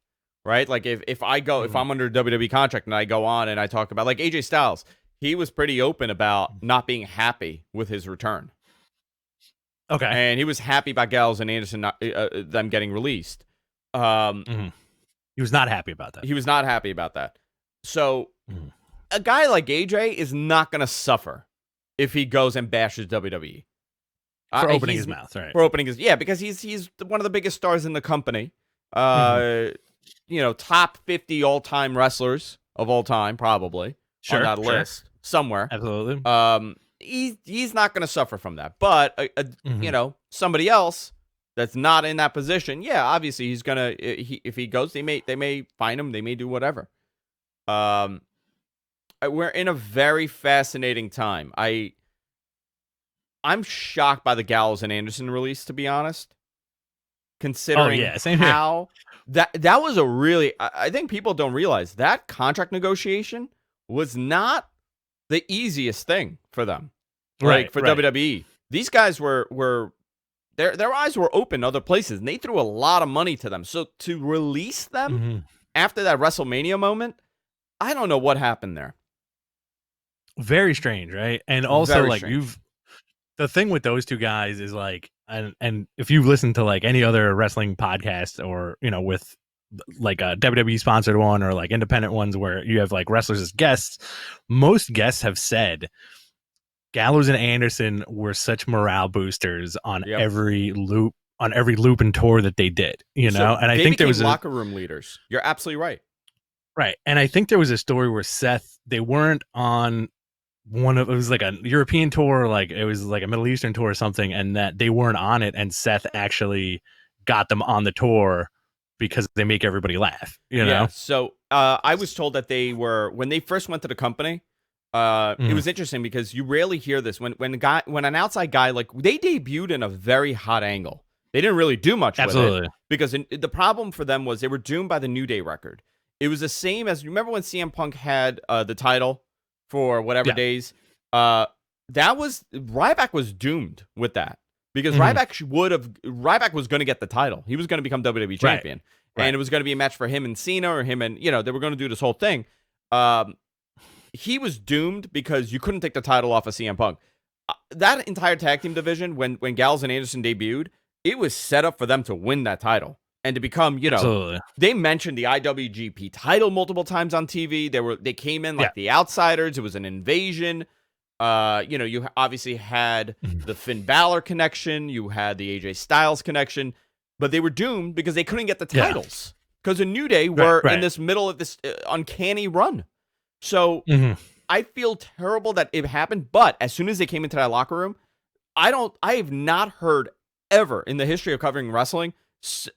right? Like if I'm under a WWE contract and I go on and I talk about like AJ Styles, he was pretty open about not being happy with his return. Okay, and he was happy about Gallows and Anderson them getting released. He was not happy about that. He was not happy about that. So a guy like AJ is not going to suffer if he goes and bashes WWE. For opening his mouth, right? For opening his, because he's one of the biggest stars in the company. You know, top 50 all-time wrestlers of all time, probably on that list somewhere. Absolutely. He's not going to suffer from that. But you know, somebody else that's not in that position, obviously he's gonna. If he goes, they may fine him. They may do whatever. We're in a very fascinating time. I'm shocked by the Gallows and Anderson release, to be honest. Considering how that was a really, I think people don't realize that contract negotiation was not the easiest thing for them, right? For WWE, these guys were their eyes were open other places, and they threw a lot of money to them. So to release them after that WrestleMania moment, I don't know what happened there. Very strange, right? And also, like the thing with those two guys is like, and if you listen to like any other wrestling podcast or you know with like a WWE sponsored one or like independent ones where you have like wrestlers as guests, most guests have said Gallows and Anderson were such morale boosters on every loop and tour that they did, you know. And I think there was locker room leaders. You're absolutely right. Right. And I think there was a story where Seth, they weren't on it was like a European tour, like it was like a Middle Eastern tour or something, and that they weren't on it, and Seth actually got them on the tour because they make everybody laugh, you know? So I was told that they were, when they first went to the company, it was interesting because you rarely hear this. When an outside guy, like they debuted in a very hot angle. They didn't really do much with it. Because the problem for them was they were doomed by the New Day record. It was the same as, remember when CM Punk had the title for whatever days? Ryback was doomed with that. Because Ryback was going to get the title. He was going to become WWE champion. Right. And it was going to be a match for him and Cena, or him and, you know, they were going to do this whole thing. He was doomed because you couldn't take the title off of CM Punk. That entire tag team division, when Gallows and Anderson debuted, it was set up for them to win that title and to become, you know, they mentioned the IWGP title multiple times on TV. They came in like the outsiders. It was an invasion. You know, you obviously had the Finn Balor connection, you had the AJ Styles connection, but they were doomed because they couldn't get the titles because the New Day were in this middle of this uncanny run. So I feel terrible that it happened, but as soon as they came into that locker room, I have not heard ever in the history of covering wrestling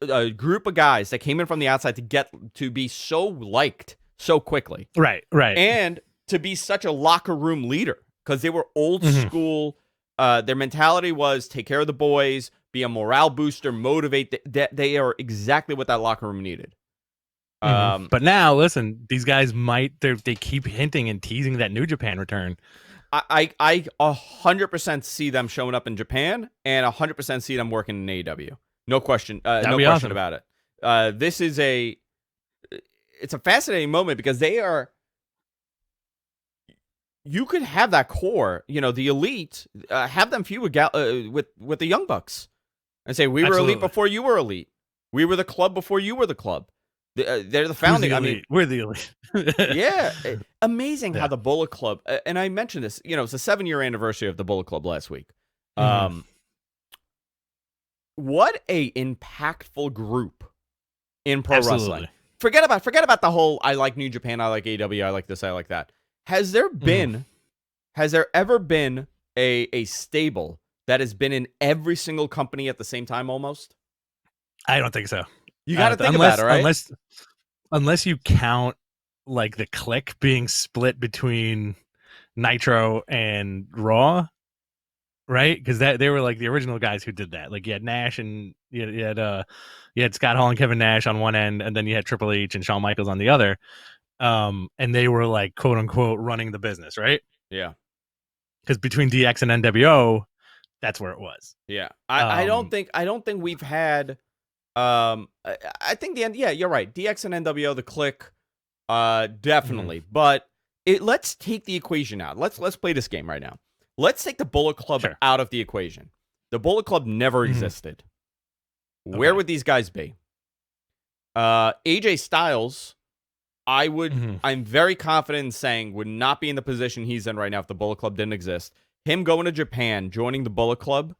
a group of guys that came in from the outside to get to be so liked so quickly. Right. And to be such a locker room leader because they were old school. Their mentality was take care of the boys, be a morale booster, motivate. They are exactly what that locker room needed. But now, listen, these guys they keep hinting and teasing that New Japan return. I 100% see them showing up in Japan and 100% see them working in AEW. No question. No question awesome. about it. This is it's a fascinating moment because they are. You could have that core, the elite, have them feud with the Young Bucks, and say we were elite before you were elite. We were the club before you were the club. They're the founding. We're the elite. Yeah, amazing how the Bullet Club. And I mentioned this. It's a 7-year anniversary of the Bullet Club last week. What a impactful group in pro wrestling. Forget about the whole I like New Japan, I like AEW, I like this, I like that. Has there ever been a stable that has been in every single company at the same time almost? I don't think so. You got to think about it, right? Unless you count like the Click being split between Nitro and Raw, right? Because they were like the original guys who did that. Like you had Nash and you had Scott Hall and Kevin Nash on one end, and then you had Triple H and Shawn Michaels on the other. And they were like quote unquote running the business, right? Yeah. Because between DX and NWO, that's where it was. Yeah. I don't think we've had. I think you're right. DX and NWO, the Click, definitely. But let's take the equation out. Let's play this game right now. Let's take the Bullet Club out of the equation. The Bullet Club never existed. Where would these guys be? AJ Styles, I'm very confident in saying would not be in the position he's in right now if the Bullet Club didn't exist. Him going to Japan, joining the Bullet Club,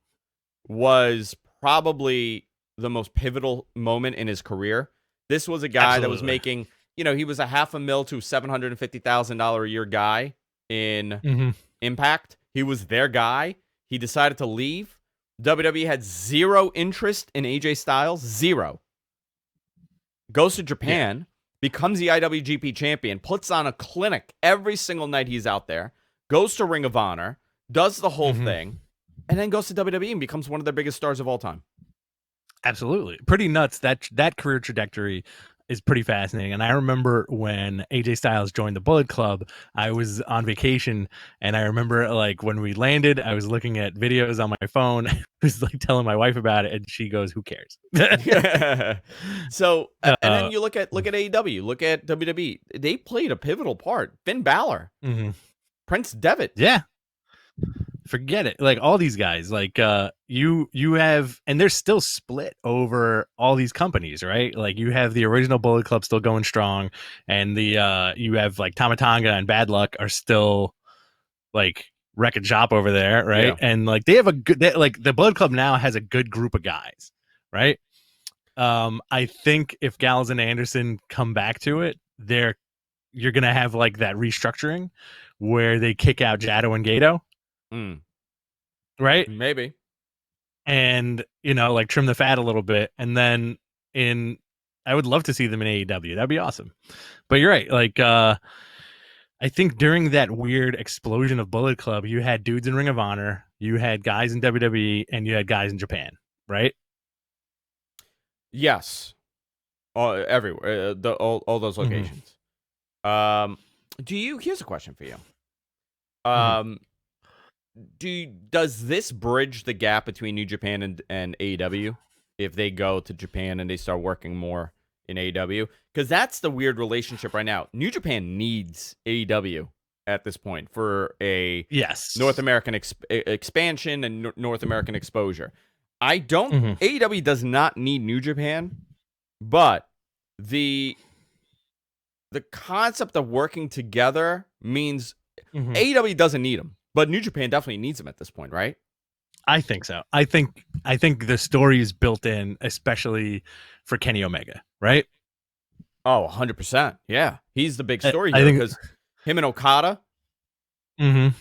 was probably the most pivotal moment in his career. This was a guy that was making, he was a $500,000 to $750,000 a year guy in Impact. He was their guy. He decided to leave. WWE had zero interest in AJ Styles. Zero. Goes to Japan, becomes the IWGP champion, puts on a clinic every single night he's out there, goes to Ring of Honor, does the whole thing, and then goes to WWE and becomes one of their biggest stars of all time. Absolutely. Pretty nuts. That career trajectory is pretty fascinating. And I remember when AJ Styles joined the Bullet Club, I was on vacation, and I remember like when we landed, I was looking at videos on my phone. I was like telling my wife about it, and she goes, "Who cares?" So, and then you look at AEW, look at WWE. They played a pivotal part. Finn Balor, Prince Devitt. Yeah. Forget it. Like all these guys, like you have, and they're still split over all these companies, right? Like you have the original Bullet Club still going strong, and the you have like Tama Tonga and Bad Luck are still like wrecking shop over there, right? Yeah. And like they have like the Bullet Club now has a good group of guys, right? I think if Gallows and Anderson come back to it, you're gonna have like that restructuring where they kick out Jado and Gato. Right? Maybe. And, like trim the fat a little bit. And then I would love to see them in AEW. That'd be awesome. But you're right. Like, I think during that weird explosion of Bullet Club, you had dudes in Ring of Honor, you had guys in WWE, and you had guys in Japan, right? Yes. Everywhere. All those locations. Here's a question for you. Does this bridge the gap between New Japan and AEW if they go to Japan and they start working more in AEW? Because that's the weird relationship right now. New Japan needs AEW at this point for a North American expansion and North American exposure. AEW does not need New Japan, but the concept of working together means AEW doesn't need them. But New Japan definitely needs them at this point, right? I think so. I think the story is built in, especially for Kenny Omega, right? Oh, 100%. Yeah. He's the big story here because him and Okada. And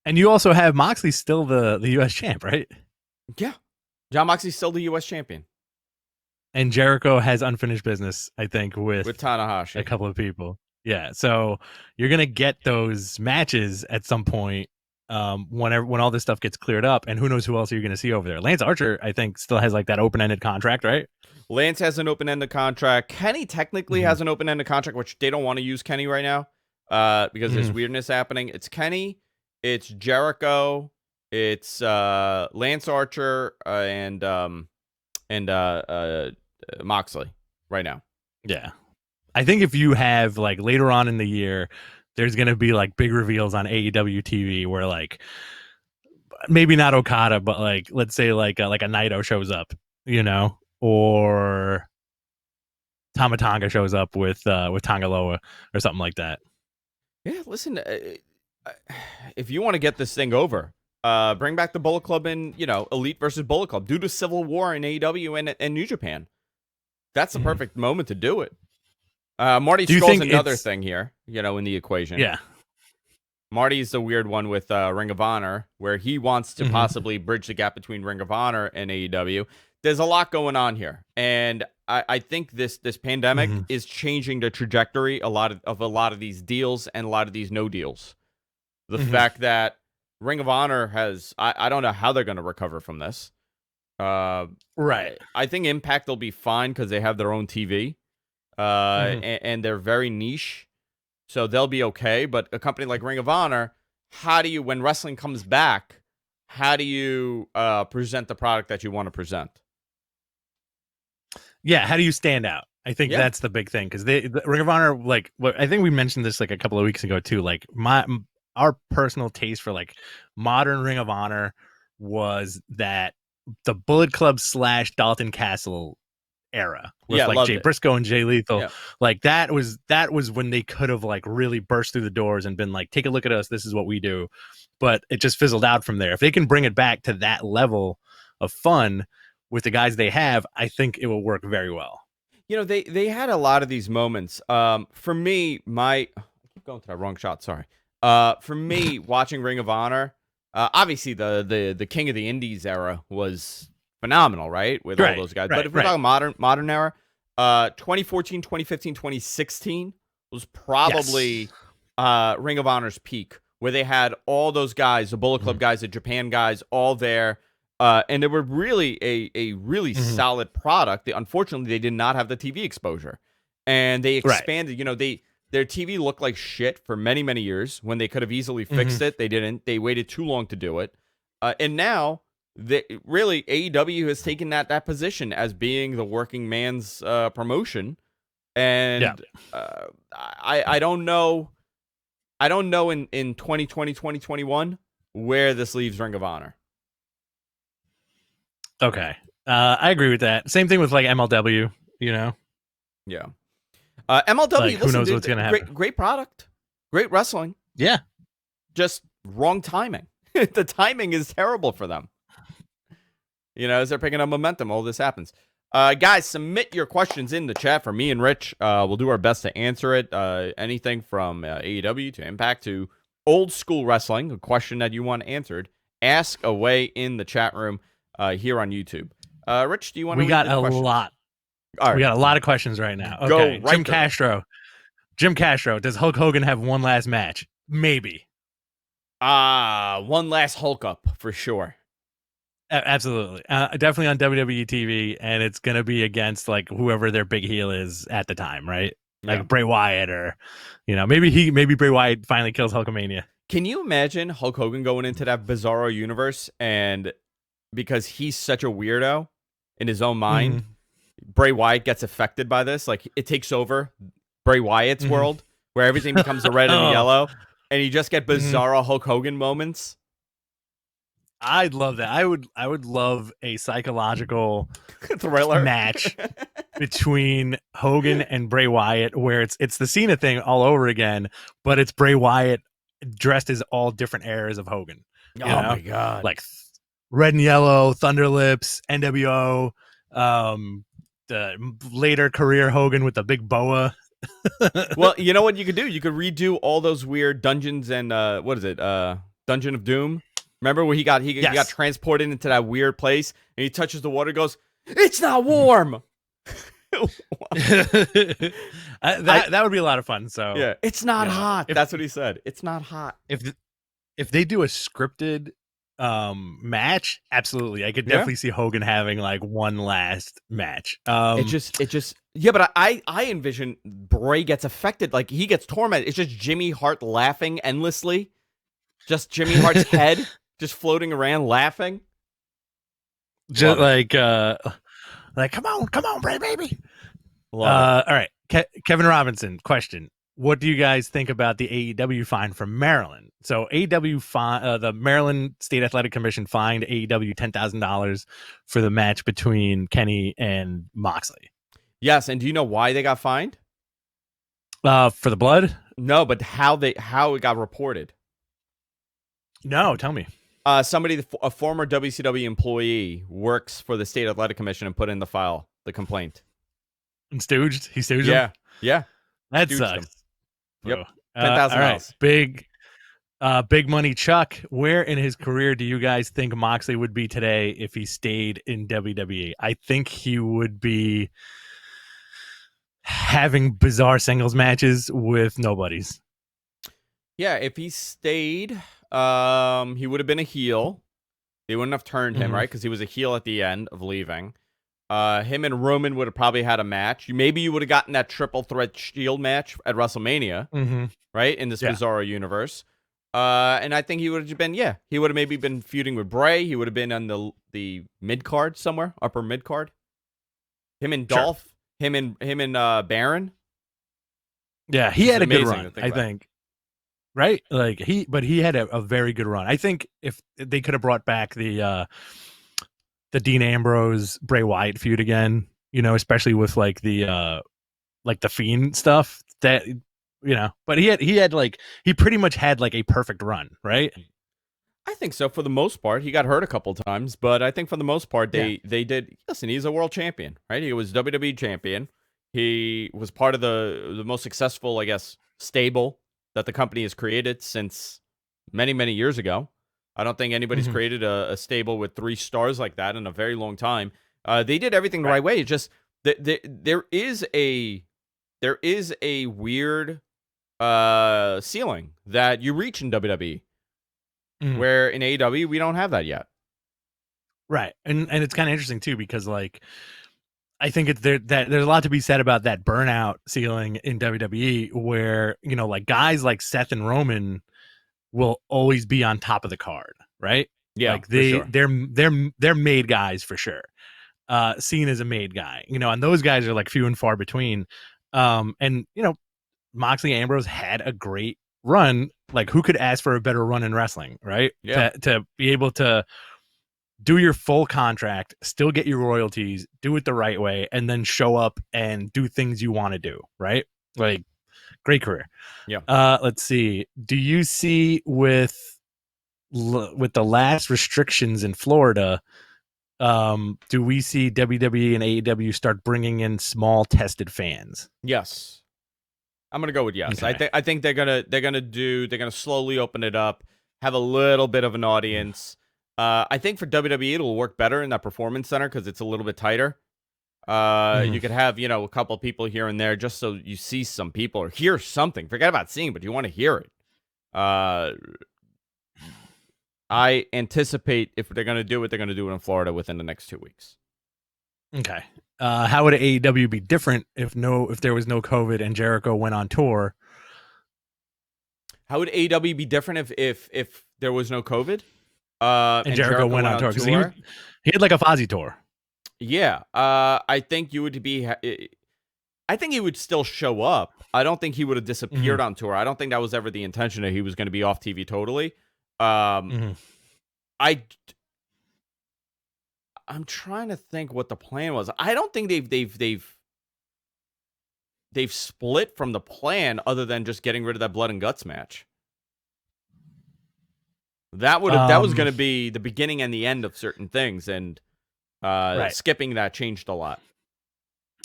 you also have Moxley still the US champ, right? Yeah. Jon Moxley's still the U.S. champion. And Jericho has unfinished business, I think, with Tanahashi. a couple of people. Yeah, so you're gonna get those matches at some point when all this stuff gets cleared up, and who knows who else you're gonna see over there. Lance Archer, I think, still has like that open-ended contract, right? Lance has an open-ended contract. Kenny technically has an open-ended contract, which they don't want to use Kenny right now because there's weirdness happening. It's Kenny, it's Jericho, it's Lance Archer, and Moxley right now. Yeah. I think if you have like later on in the year, there's going to be like big reveals on AEW TV where like maybe not Okada, but like let's say like a Naito shows up, you know, or Tama Tonga shows up with Tangaloa or something like that. Yeah, listen, if you want to get this thing over, bring back the Bullet Club and, you know, Elite versus Bullet Club. Due to civil war in AEW and New Japan. That's the perfect moment to do it. Marty Scurll's another thing here, you know, in the equation. Yeah. Marty's the weird one with Ring of Honor, where he wants to possibly bridge the gap between Ring of Honor and AEW. There's a lot going on here. And I think this pandemic is changing the trajectory of a lot of these deals and a lot of these no deals. The fact that Ring of Honor has, I don't know how they're going to recover from this. Right. I think Impact will be fine because they have their own TV. And they're very niche, so they'll be okay. But a company like Ring of Honor, how do you, when wrestling comes back, how do you present the product that you want to present? Yeah, how do you stand out? I think that's the big thing because the Ring of Honor, like, I think we mentioned this like a couple of weeks ago too. Like our personal taste for like modern Ring of Honor was that the Bullet Club / Dalton Castle era with like Jay Briscoe and Jay Lethal. Like that was when they could have like really burst through the doors and been like, take a look at us, this is what we do. But it just fizzled out from there. If they can bring it back to that level of fun with the guys they have, I think it will work very well. You know, they had a lot of these moments. For me, I keep going to that wrong shot, sorry. For me, watching Ring of Honor, obviously the King of the Indies era was phenomenal, right? With all those guys. But if we're talking modern era, 2014, 2015, 2016 was probably Ring of Honor's peak, where they had all those guys, the Bullet Club guys, the Japan guys, all there. And they were really a really solid product. Unfortunately, they did not have the TV exposure. And they expanded, you know, their TV looked like shit for many, many years when they could have easily fixed it. They didn't. They waited too long to do it. And now really AEW has taken that position as being the working man's promotion, and I don't know in 2020 2021 where this leaves Ring of Honor. Okay, I agree with that. Same thing with like MLW, you know. Yeah, MLW. Like, who knows what's gonna happen? Great product, great wrestling. Yeah, just wrong timing. The timing is terrible for them. You know, as they're picking up momentum, all this happens. Guys, submit your questions in the chat for me and Rich. We'll do our best to answer it. Anything from AEW to Impact to old school wrestling, a question that you want answered, ask away in the chat room here on YouTube. Rich, do you want to? We got a lot. All right. We got a lot of questions right now. Okay, go right Jim Castro. Does Hulk Hogan have one last match? Maybe. One last Hulk up for sure. Absolutely. Definitely on WWE TV, and it's going to be against like whoever their big heel is at the time, right? Like Bray Wyatt, or, you know, maybe Bray Wyatt finally kills Hulkamania. Can you imagine Hulk Hogan going into that Bizarro universe, and because he's such a weirdo in his own mind, Bray Wyatt gets affected by this? Like, it takes over Bray Wyatt's world, where everything becomes the red and the yellow, and you just get Bizarro Hulk Hogan moments. I'd love that. I would love a psychological thriller match between Hogan and Bray Wyatt, where it's the Cena thing all over again, but it's Bray Wyatt dressed as all different eras of Hogan. Oh my god! Like red and yellow, Thunder Lips, NWO, the later career Hogan with the big boa. Well, you know what you could do? You could redo all those weird dungeons and what is it? Dungeon of Doom. Remember where he got Yes. transported into that weird place, and he touches the water, goes, "It's not warm." That would be a lot of fun. So Yeah, it's not hot. if, That's what he said. It's not hot. if they do a scripted match, absolutely, I could definitely see Hogan having like one last match. It just yeah, but I envision Bray gets affected, like he gets tormented. It's just Jimmy Hart laughing endlessly, just Jimmy Hart's head just floating around laughing, just like come on, Bray, baby. All right, Kevin Robinson, question. What do you guys think about the AEW fine from Maryland? So AEW the Maryland State Athletic Commission fined AEW $10,000 for the match between Kenny and Moxley. Yes, and do you know why they got fined? For the blood? No, but how it got reported. No, tell me. A former WCW employee works for the State Athletic Commission and put in the complaint. And stooged? He stooged him? Yeah. That sucks. Yep. $10,000. Right. Big money Chuck, where in his career do you guys think Moxley would be today if he stayed in WWE? I think he would be having bizarre singles matches with nobodies. Yeah, if he stayed, he would have been a heel. They wouldn't have turned him, right? Because he was a heel at the end of leaving. Him and Roman would have probably had a match. Maybe you would have gotten that triple threat Shield match at WrestleMania, right? In this Bizarro universe. And I think he would have been, he would have maybe been feuding with Bray. He would have been on the mid card somewhere, upper mid card. Him and Dolph, him and Baron. Yeah, he had a good run, I think. Right? Like he had a very good run. I think if they could have brought back the Dean Ambrose Bray Wyatt feud again, especially with like the Fiend stuff, that but he pretty much had like a perfect run, right? I think so. For the most part, he got hurt a couple times, but I think for the most part they did. Listen, he's a world champion, right? He was WWE champion. He was part of the most successful, I guess, stable that the company has created since many, many years ago. I don't think anybody's created a stable with 3 stars like that in a very long time. They did everything the right way. It's just there is a weird ceiling that you reach in WWE, where in AEW we don't have that yet. Right, and it's kind of interesting too because like I think there's a lot to be said about that burnout ceiling in WWE, where like guys like Seth and Roman will always be on top of the card, right? Yeah, like they're made guys for sure. Cena's a made guy, and those guys are like few and far between. And Moxley Ambrose had a great run. Like who could ask for a better run in wrestling, right? Yeah. To be able to do your full contract, still get your royalties, do it the right way, and then show up and do things you want to do, right? Like great career. Yeah. Let's see. Do you see with the last restrictions in Florida, do we see WWE and AEW start bringing in small tested fans? Yes. I'm gonna go with yes. Okay. I think they're gonna slowly open it up, have a little bit of an audience. I think for WWE it'll work better in that performance center because it's a little bit tighter. You could have a couple of people here and there just so you see some people or hear something. Forget about seeing, but you want to hear it. I anticipate if they're gonna do it, they're gonna do it in Florida within the next 2 weeks. Okay. How would AEW be different if there was no COVID and Jericho went on tour? How would AEW be different if there was no COVID? And Jericho went on tour because he had like a Fozzy tour. Yeah. I think you would be. I think he would still show up. I don't think he would have disappeared on tour. I don't think that was ever the intention that he was going to be off TV totally. I'm trying to think what the plan was. I don't think they've split from the plan other than just getting rid of that blood and guts match. That was going to be the beginning and the end of certain things, and skipping that changed a lot.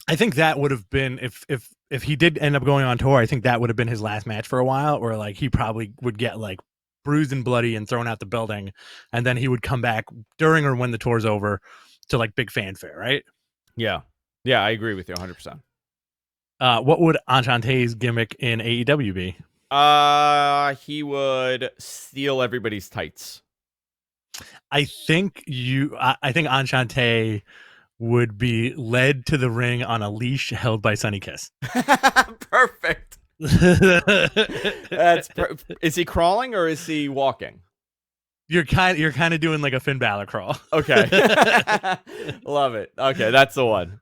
I think that would have been if he did end up going on tour. I think that would have been his last match for a while, or like he probably would get like bruised and bloody and thrown out the building, and then he would come back during or when the tour's over to like big fanfare, right? Yeah. Yeah, I agree with you 100%. What would Enchanté's gimmick in AEW be? He would steal everybody's tights. I think Enchanté would be led to the ring on a leash held by Sonny Kiss. Perfect. Is he crawling or is he walking? You're kind of doing like a Finn Balor crawl. Okay. Love it. Okay, that's the one.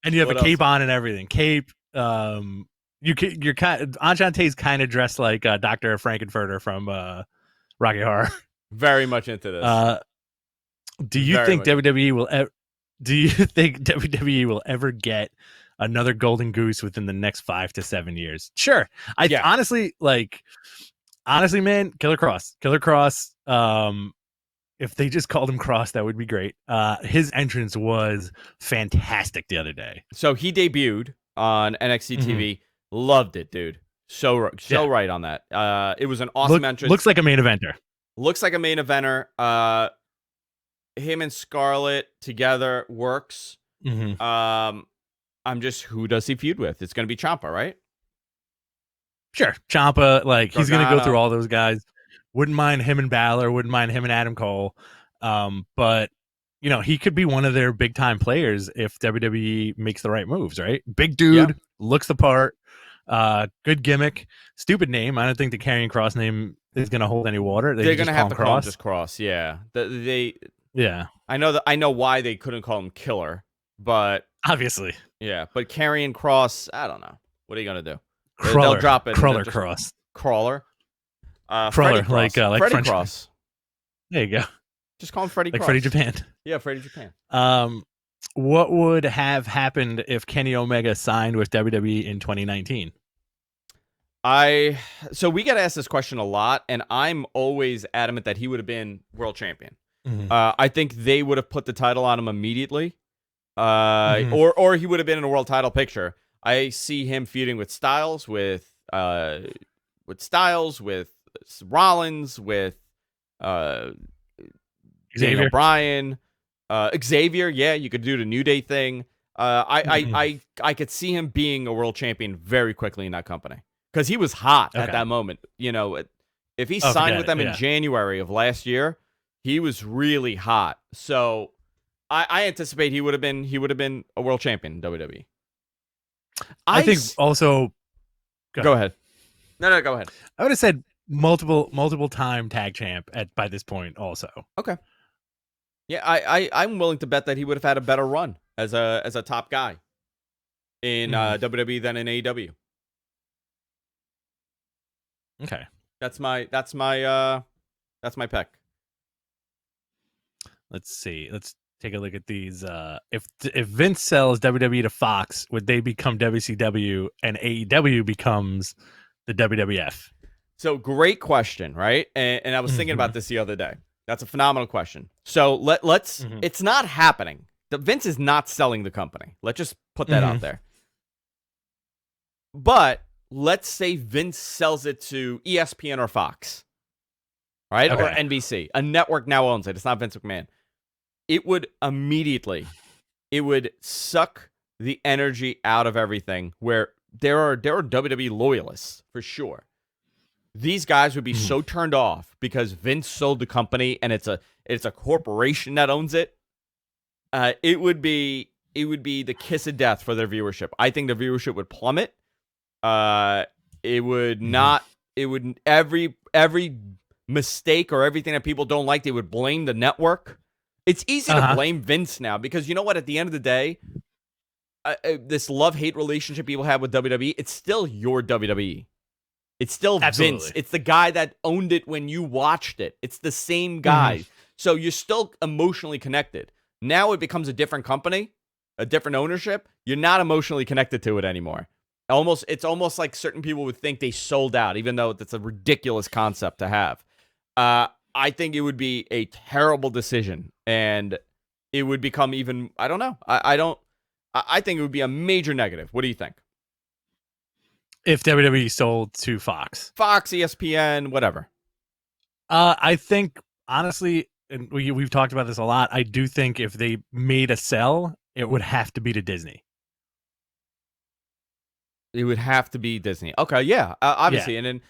And you have a cape on and everything. Cape. You're Enchanté's kind of dressed like Dr. Frankenfurter from Rocky Horror. Very much into this. Do you think WWE will ever get another Golden Goose within the next 5 to 7 years? Sure. Honestly, man, Killer Kross. If they just called him Cross, that would be great. His entrance was fantastic the other day. So he debuted on NXT TV. Loved it, dude. So right on that. It was an awesome entrance. Looks like a main eventer. Looks like a main eventer. Him and Scarlett together works. I'm just, who does he feud with? It's going to be Ciampa, right? Sure. Ciampa, he's going to go through all those guys. Wouldn't mind him and Balor. Wouldn't mind him and Adam Cole. But, he could be one of their big-time players if WWE makes the right moves, right? Big dude, looks the part, good gimmick, stupid name. I don't think the Karrion Kross name is going to hold any water. They're going to have to call him just Cross, yeah. I know why they couldn't call him Killer, but... Obviously. Yeah, but Karrion Kross, I don't know. What are you going to do? They'll drop it. Crawler Cross. Crawler? Crawler, like Freddie French Cross. There you go. Just call him Freddie Cross. Like Freddie Japan. Yeah, Freddie Japan. What would have happened if Kenny Omega signed with WWE in 2019? So we get asked this question a lot, and I'm always adamant that he would have been world champion. I think they would have put the title on him immediately, or he would have been in a world title picture. I see him feuding with Styles, with Rollins, with Daniel Bryan, Xavier. Yeah, you could do the New Day thing. I could see him being a world champion very quickly in that company because he was hot at that moment. If he signed with them in January of last year, he was really hot. So I anticipate he would have been a world champion in WWE. I think also. Go ahead. No, go ahead. I would have said multiple time tag champ by this point also. Okay. Yeah, I'm willing to bet that he would have had a better run as a top guy in WWE than in AEW. Okay. That's my pick. Let's see. Let's take a look at these. If Vince sells WWE to Fox, would they become WCW and AEW becomes the WWF? So great question, right? And I was thinking about this the other day. That's a phenomenal question. So let's. It's not happening. Vince is not selling the company. Let's just put that out there. But let's say Vince sells it to ESPN or Fox, right? Okay. Or NBC. A network now owns it. It's not Vince McMahon. It would suck the energy out of everything where there are WWE loyalists for sure. These guys would be so turned off because Vince sold the company and it's a corporation that owns it. It would be the kiss of death for their viewership. I think the viewership would plummet. It would not. It would every mistake or everything that people don't like, they would blame the network. It's easy to blame Vince now because you know what? At the end of the day, this love-hate relationship people have with WWE, it's still your WWE. It's still Vince. It's the guy that owned it when you watched it. It's the same guy. So you're still emotionally connected. Now it becomes a different company, a different ownership. You're not emotionally connected to it anymore. It's almost like certain people would think they sold out, even though that's a ridiculous concept to have. I think it would be a terrible decision, and it would become even. I don't know. I think it would be a major negative. What do you think? If WWE sold to Fox, ESPN, whatever. I think honestly, and we've talked about this a lot. I do think if they made a sell, it would have to be to Disney. It would have to be Disney. Okay, yeah, obviously. And then,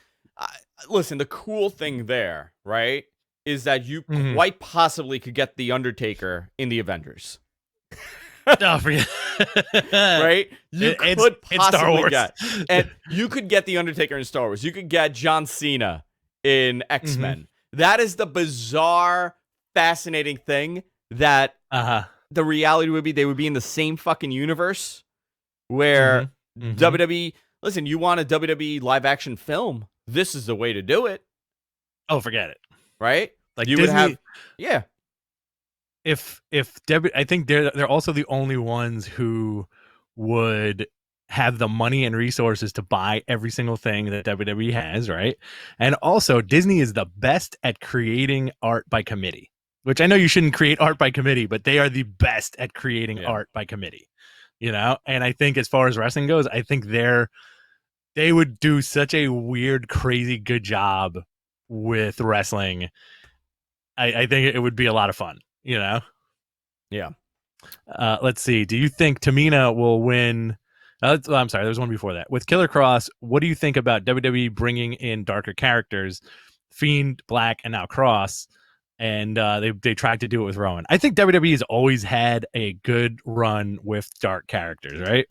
listen, the cool thing there, right, is that you quite possibly could get The Undertaker in the Avengers. Oh, forget. Right? You could possibly get. And you could get The Undertaker in Star Wars. You could get John Cena in X-Men. That is the bizarre, fascinating thing that the reality would be. They would be in the same fucking universe where WWE, listen, you want a WWE live action film, this is the way to do it. Oh, forget it. Right? Like you Disney, would have, yeah. If I think they're also the only ones who would have the money and resources to buy every single thing that WWE has, right? And also, Disney is the best at creating art by committee, which I know you shouldn't create art by committee, but they are the best at creating art by committee, you know? And I think as far as wrestling goes, I think they would do such a weird, crazy good job with wrestling. I think it would be a lot of fun, you know? Yeah. Let's see. Do you think Tamina will win? I'm sorry. There's one before that. With Killer Kross, what do you think about WWE bringing in darker characters, Fiend, Black, and now Kross? And they tried to do it with Rowan. I think WWE has always had a good run with dark characters, right?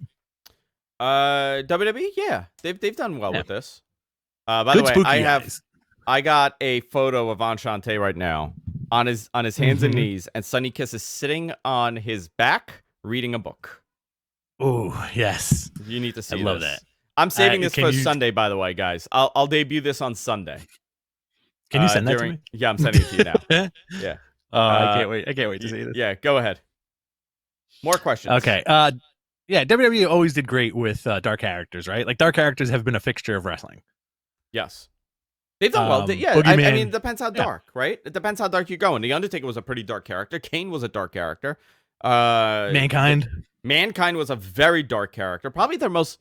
WWE, yeah, they've done well with this. By the way, I got a photo of Enchante right now on his hands and knees, and Sonny Kiss is sitting on his back reading a book. Oh, yes. You need to see I love that. I'm saving this for Sunday, by the way, guys. I'll debut this on Sunday. Can you send that to me? Yeah, I'm sending it to you now. Yeah. I can't wait. I can't wait to see this. Yeah, go ahead. More questions. Okay. Yeah, WWE always did great with dark characters, right? Like, dark characters have been a fixture of wrestling. Yes. They've done well. Yeah, I mean, it depends how dark, right? It depends how dark you're going. The Undertaker was a pretty dark character. Kane was a dark character. Mankind was a very dark character. Probably their most...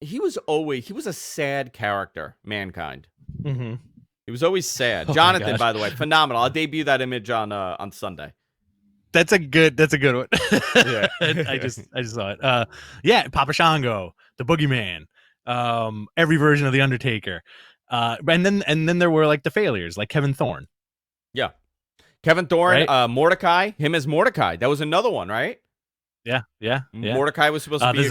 He was a sad character, Mankind. He was always sad. Oh, Jonathan, by the way, phenomenal. I'll debut that image on Sunday. That's a good one. Yeah. I just saw it. Yeah, Papa Shango, the Boogeyman, every version of the Undertaker. And then there were like the failures, like Kevin Thorne. Yeah. Kevin Thorne, right? Mordecai, him as Mordecai. That was another one, right? Yeah. Mordecai was supposed to be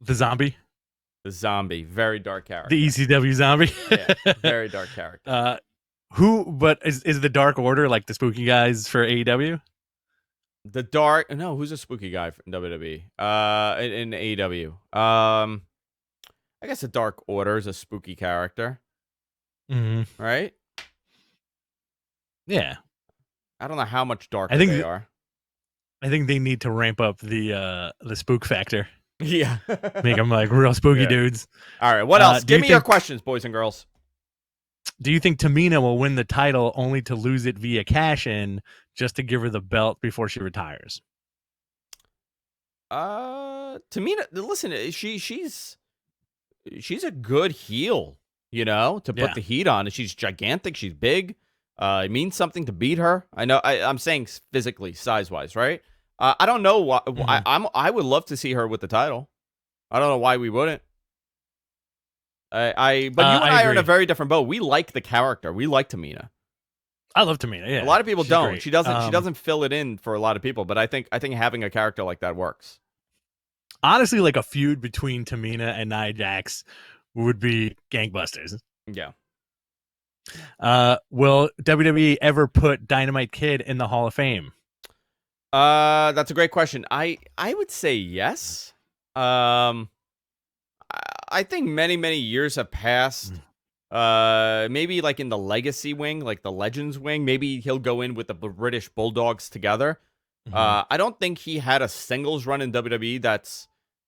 the zombie. The zombie, very dark character. The ECW zombie. Yeah, very dark character. But is the Dark Order like the spooky guys for AEW? Who's a spooky guy from WWE? In AEW. I guess the Dark Order is a spooky character. Right? Yeah. I don't know how much darker they are. I think they need to ramp up the spook factor. Yeah. Make them like real spooky dudes. All right. What else? Give me your questions, boys and girls. Do you think Tamina will win the title only to lose it via cash-in just to give her the belt before she retires? Tamina, listen, she's a good heel, you know, to put the heat on. She's gigantic. She's big. It means something to beat her. I know. I'm saying physically, size-wise, right? I don't know why. I would love to see her with the title. I don't know why we wouldn't. But you and I are in a very different boat. We like the character. We like Tamina. I love Tamina. Yeah, a lot of people don't. Great. She doesn't fill it in for a lot of people. But I think having a character like that works. Honestly, like a feud between Tamina and Nia Jax would be gangbusters. Yeah. Will WWE ever put Dynamite Kid in the Hall of Fame? That's a great question. I would say yes. I think many years have passed. Maybe like in the legacy wing, like the legends wing, maybe he'll go in with the British Bulldogs together. I don't think he had a singles run in WWE that's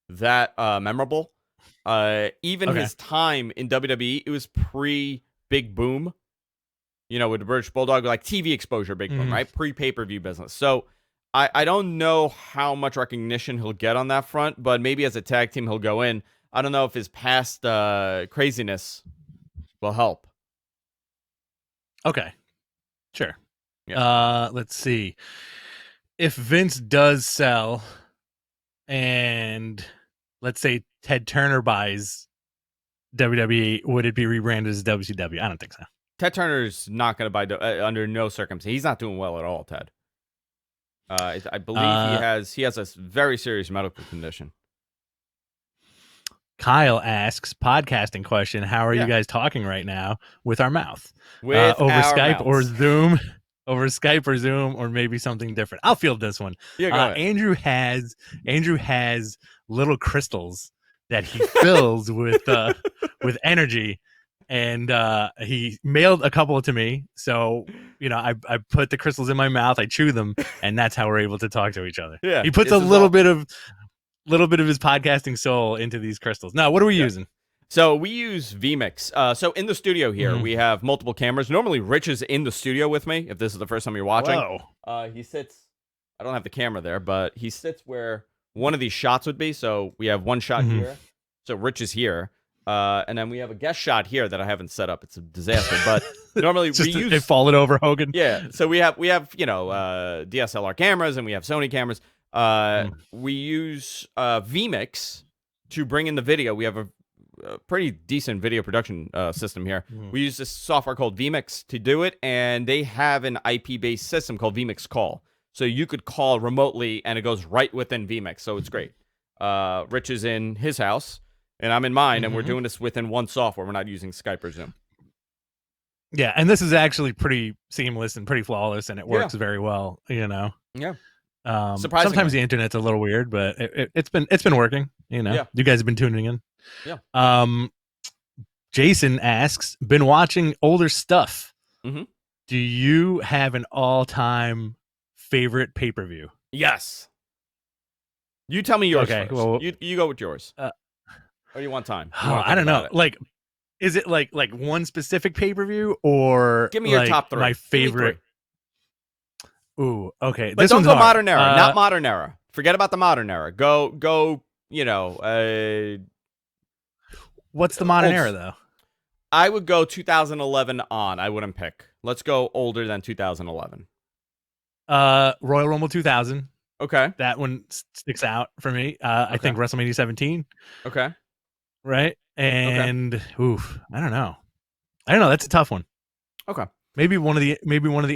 that memorable. Even his time in WWE, it was pre Big Boom. You know, with the British Bulldog, like TV exposure, Big Boom, right? Pre pay-per-view business. So I don't know how much recognition he'll get on that front, but maybe as a tag team he'll go in. I don't know if his past craziness will help. Okay. Sure. Yeah. Let's see. If Vince does sell and let's say Ted Turner buys WWE, would it be rebranded as WCW? I don't think so. Ted Turner's not going to buy under no circumstance. He's not doing well at all, Ted. I believe he has a very serious medical condition. Kyle asks, podcasting question, how are you guys talking right now with our mouth? With over our Skype mouths. or Zoom? Over Skype or Zoom, or maybe something different. I'll field this one. Yeah, go ahead. Andrew has little crystals that he fills with energy, and he mailed a couple to me. So I put the crystals in my mouth, I chew them, and that's how we're able to talk to each other. Yeah, he puts a little bit of his podcasting soul into these crystals. Now, what are we using? So we use vMix. So in the studio here, we have multiple cameras. Normally, Rich is in the studio with me. If this is the first time you're watching, he sits. I don't have the camera there, but he sits where one of these shots would be. So we have one shot here. So Rich is here, and then we have a guest shot here that I haven't set up. It's a disaster, but normally we use. They fallen over Hogan. Yeah. So we have DSLR cameras and we have Sony cameras. We use vMix to bring in the video. We have a pretty decent video production system here. We use this software called vMix to do it, and they have an IP-based system called vMix Call. So you could call remotely, and it goes right within vMix, so it's great. Rich is in his house, and I'm in mine, and we're doing this within one software. We're not using Skype or Zoom. Yeah, and this is actually pretty seamless and pretty flawless, and it works very well, Yeah. Surprisingly. Sometimes the internet's a little weird, but it's been working. You guys have been tuning in. Yeah. Jason asks, been watching older stuff. Do you have an all-time favorite pay-per-view? Yes. You tell me yours first. Well, you go with yours. Or you want time? I don't know. Like, is it like one specific pay-per-view, or give me your top three? My favorite. Ooh, okay. But this don't one's go hard. modern era. Not modern era. Forget about the modern era. Go. What's the modern era though? I would go 2011 on. I wouldn't pick. Let's go older than 2011. Royal Rumble 2000. Okay. That one sticks out for me. I think WrestleMania 17. Okay. Right? And oof, I don't know. That's a tough one. Okay. Maybe one of the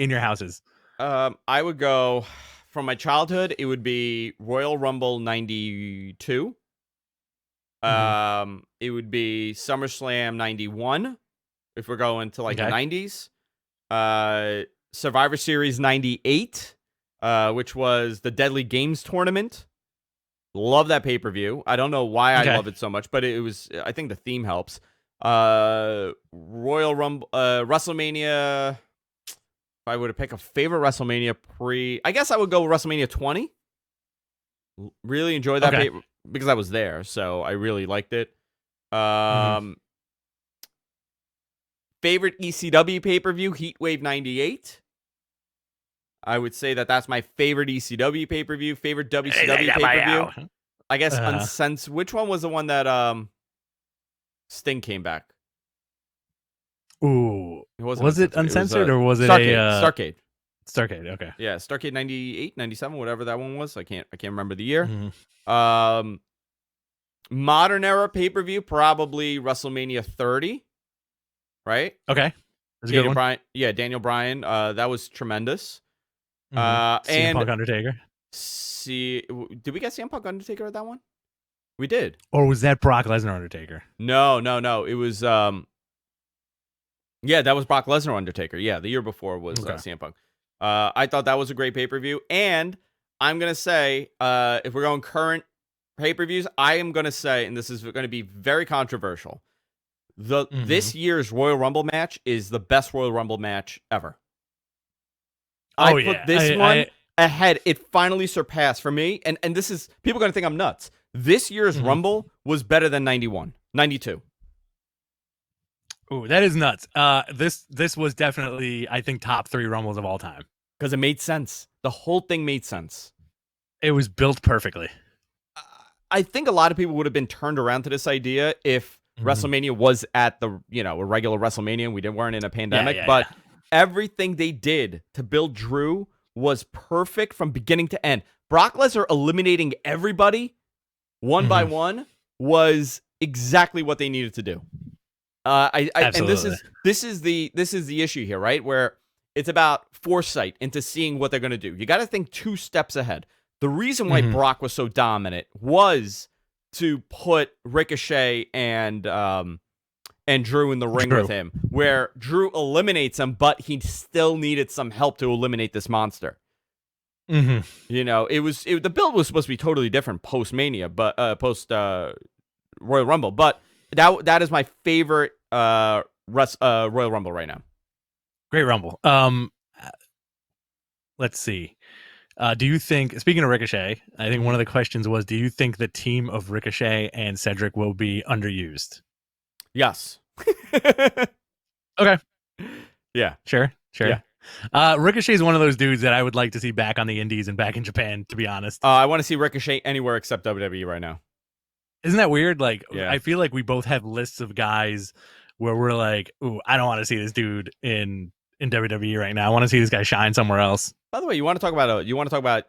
in your houses. I would go from my childhood. It would be Royal Rumble 92. It would be SummerSlam 91. If we're going to the 90s. Survivor Series 98, which was the Deadly Games tournament. Love that pay-per-view. I don't know why I love it so much, but it was. I think the theme helps. Royal Rumble, WrestleMania. If I were to pick a favorite WrestleMania I guess I would go WrestleMania 20. Really enjoyed that because I was there, so I really liked it. Favorite ECW pay-per-view, Heatwave 98. I would say that's my favorite ECW pay-per-view. Favorite WCW pay-per-view. I guess Uncensored. Which one was the one that Sting came back? Ooh. Was it Uncensored or was it Starrcade? Starrcade, okay. Yeah, Starrcade 98, 97, whatever that one was. I can't remember the year. Modern era pay-per-view, probably WrestleMania 30. Right? Okay. That's a Daniel good one. Bryan. Yeah, Daniel Bryan. That was tremendous. CM Punk Undertaker. Did we get CM Punk Undertaker at that one? We did. Or was that Brock Lesnar Undertaker? No. It was that was Brock Lesnar Undertaker. Yeah, the year before was CM Punk. I thought that was a great pay-per-view. And I'm going to say, if we're going current pay-per-views, I am going to say, and this is going to be very controversial, this year's Royal Rumble match is the best Royal Rumble match ever. I put this one ahead. It finally surpassed for me. And this is, people are going to think I'm nuts. This year's Rumble was better than 92. Ooh, that is nuts. This was definitely, I think, top 3 Rumbles of all time. Because it made sense. The whole thing made sense. It was built perfectly. I think a lot of people would have been turned around to this idea if WrestleMania was at the, a regular WrestleMania and we weren't in a pandemic. But everything they did to build Drew was perfect from beginning to end. Brock Lesnar eliminating everybody one by one was exactly what they needed to do. And this is the issue here, right? Where it's about foresight into seeing what they're going to do. You got to think 2 steps ahead. The reason why Brock was so dominant was to put Ricochet and Drew in the ring with him, where Drew eliminates him, but he still needed some help to eliminate this monster. You know, the build was supposed to be totally different post Mania, but post Royal Rumble. But that is my favorite Royal Rumble right now. Great Rumble. Let's see. Do you think, speaking of Ricochet, I think one of the questions was, do you think the team of Ricochet and Cedric will be underused? Yes. Okay. Yeah. Sure. Yeah. Ricochet is one of those dudes that I would like to see back on the Indies and back in Japan, to be honest. I want to see Ricochet anywhere except WWE right now. Isn't that weird? Like, yeah. I feel like we both have lists of guys where we're like, ooh, I don't want to see this dude in WWE right now. I want to see this guy shine somewhere else. By the way, you want to talk about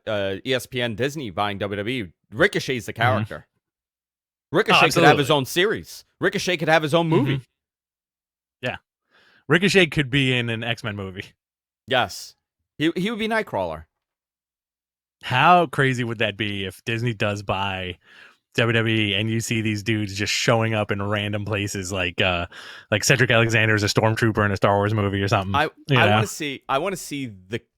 ESPN Disney buying WWE? Ricochet's the character. Ricochet could have his own series. Ricochet could have his own movie. Yeah. Ricochet could be in an X-Men movie. Yes. He would be Nightcrawler. How crazy would that be if Disney does buy WWE and you see these dudes just showing up in random places like Cedric Alexander is a stormtrooper in a Star Wars movie or something? I want to see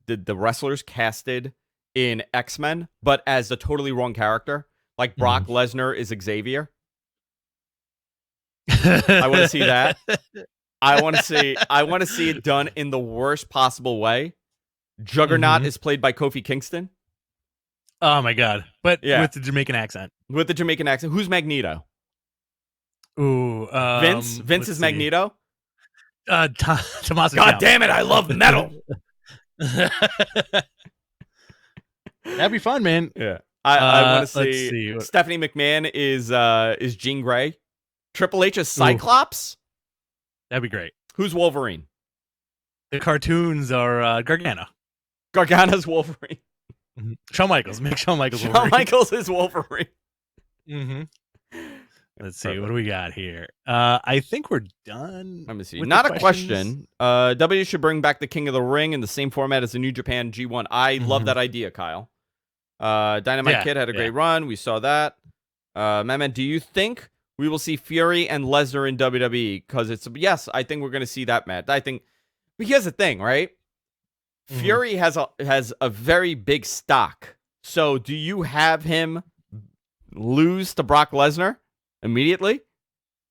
the wrestlers casted in X-Men, but as a totally wrong character. Like Brock Lesnar is Xavier. I want to see that. I want to see it done in the worst possible way. Juggernaut is played by Kofi Kingston. Oh my god! But with the Jamaican accent. With the Jamaican accent. Who's Magneto? Ooh, Vince. Vince is Magneto. Tommaso. God damn it! I love metal. That'd be fun, man. Yeah. I want to see Stephanie McMahon is Jean Grey. Triple H is Cyclops. Ooh. That'd be great. Who's Wolverine? The cartoons are Gargano. Gargano's Wolverine. Shawn Michaels. Make Shawn Michaels Wolverine. Shawn Michaels is Wolverine. Let's see. What do we got here? I think we're done. Let me see. Not a question. W should bring back the King of the Ring in the same format as the New Japan G1. I love that idea, Kyle. Dynamite Kid had a great run. We saw that. Man, do you think we will see Fury and Lesnar in WWE? Because yes, I think we're going to see that match. I think, but here's the thing, right? Fury has a very big stock. So do you have him lose to Brock Lesnar immediately?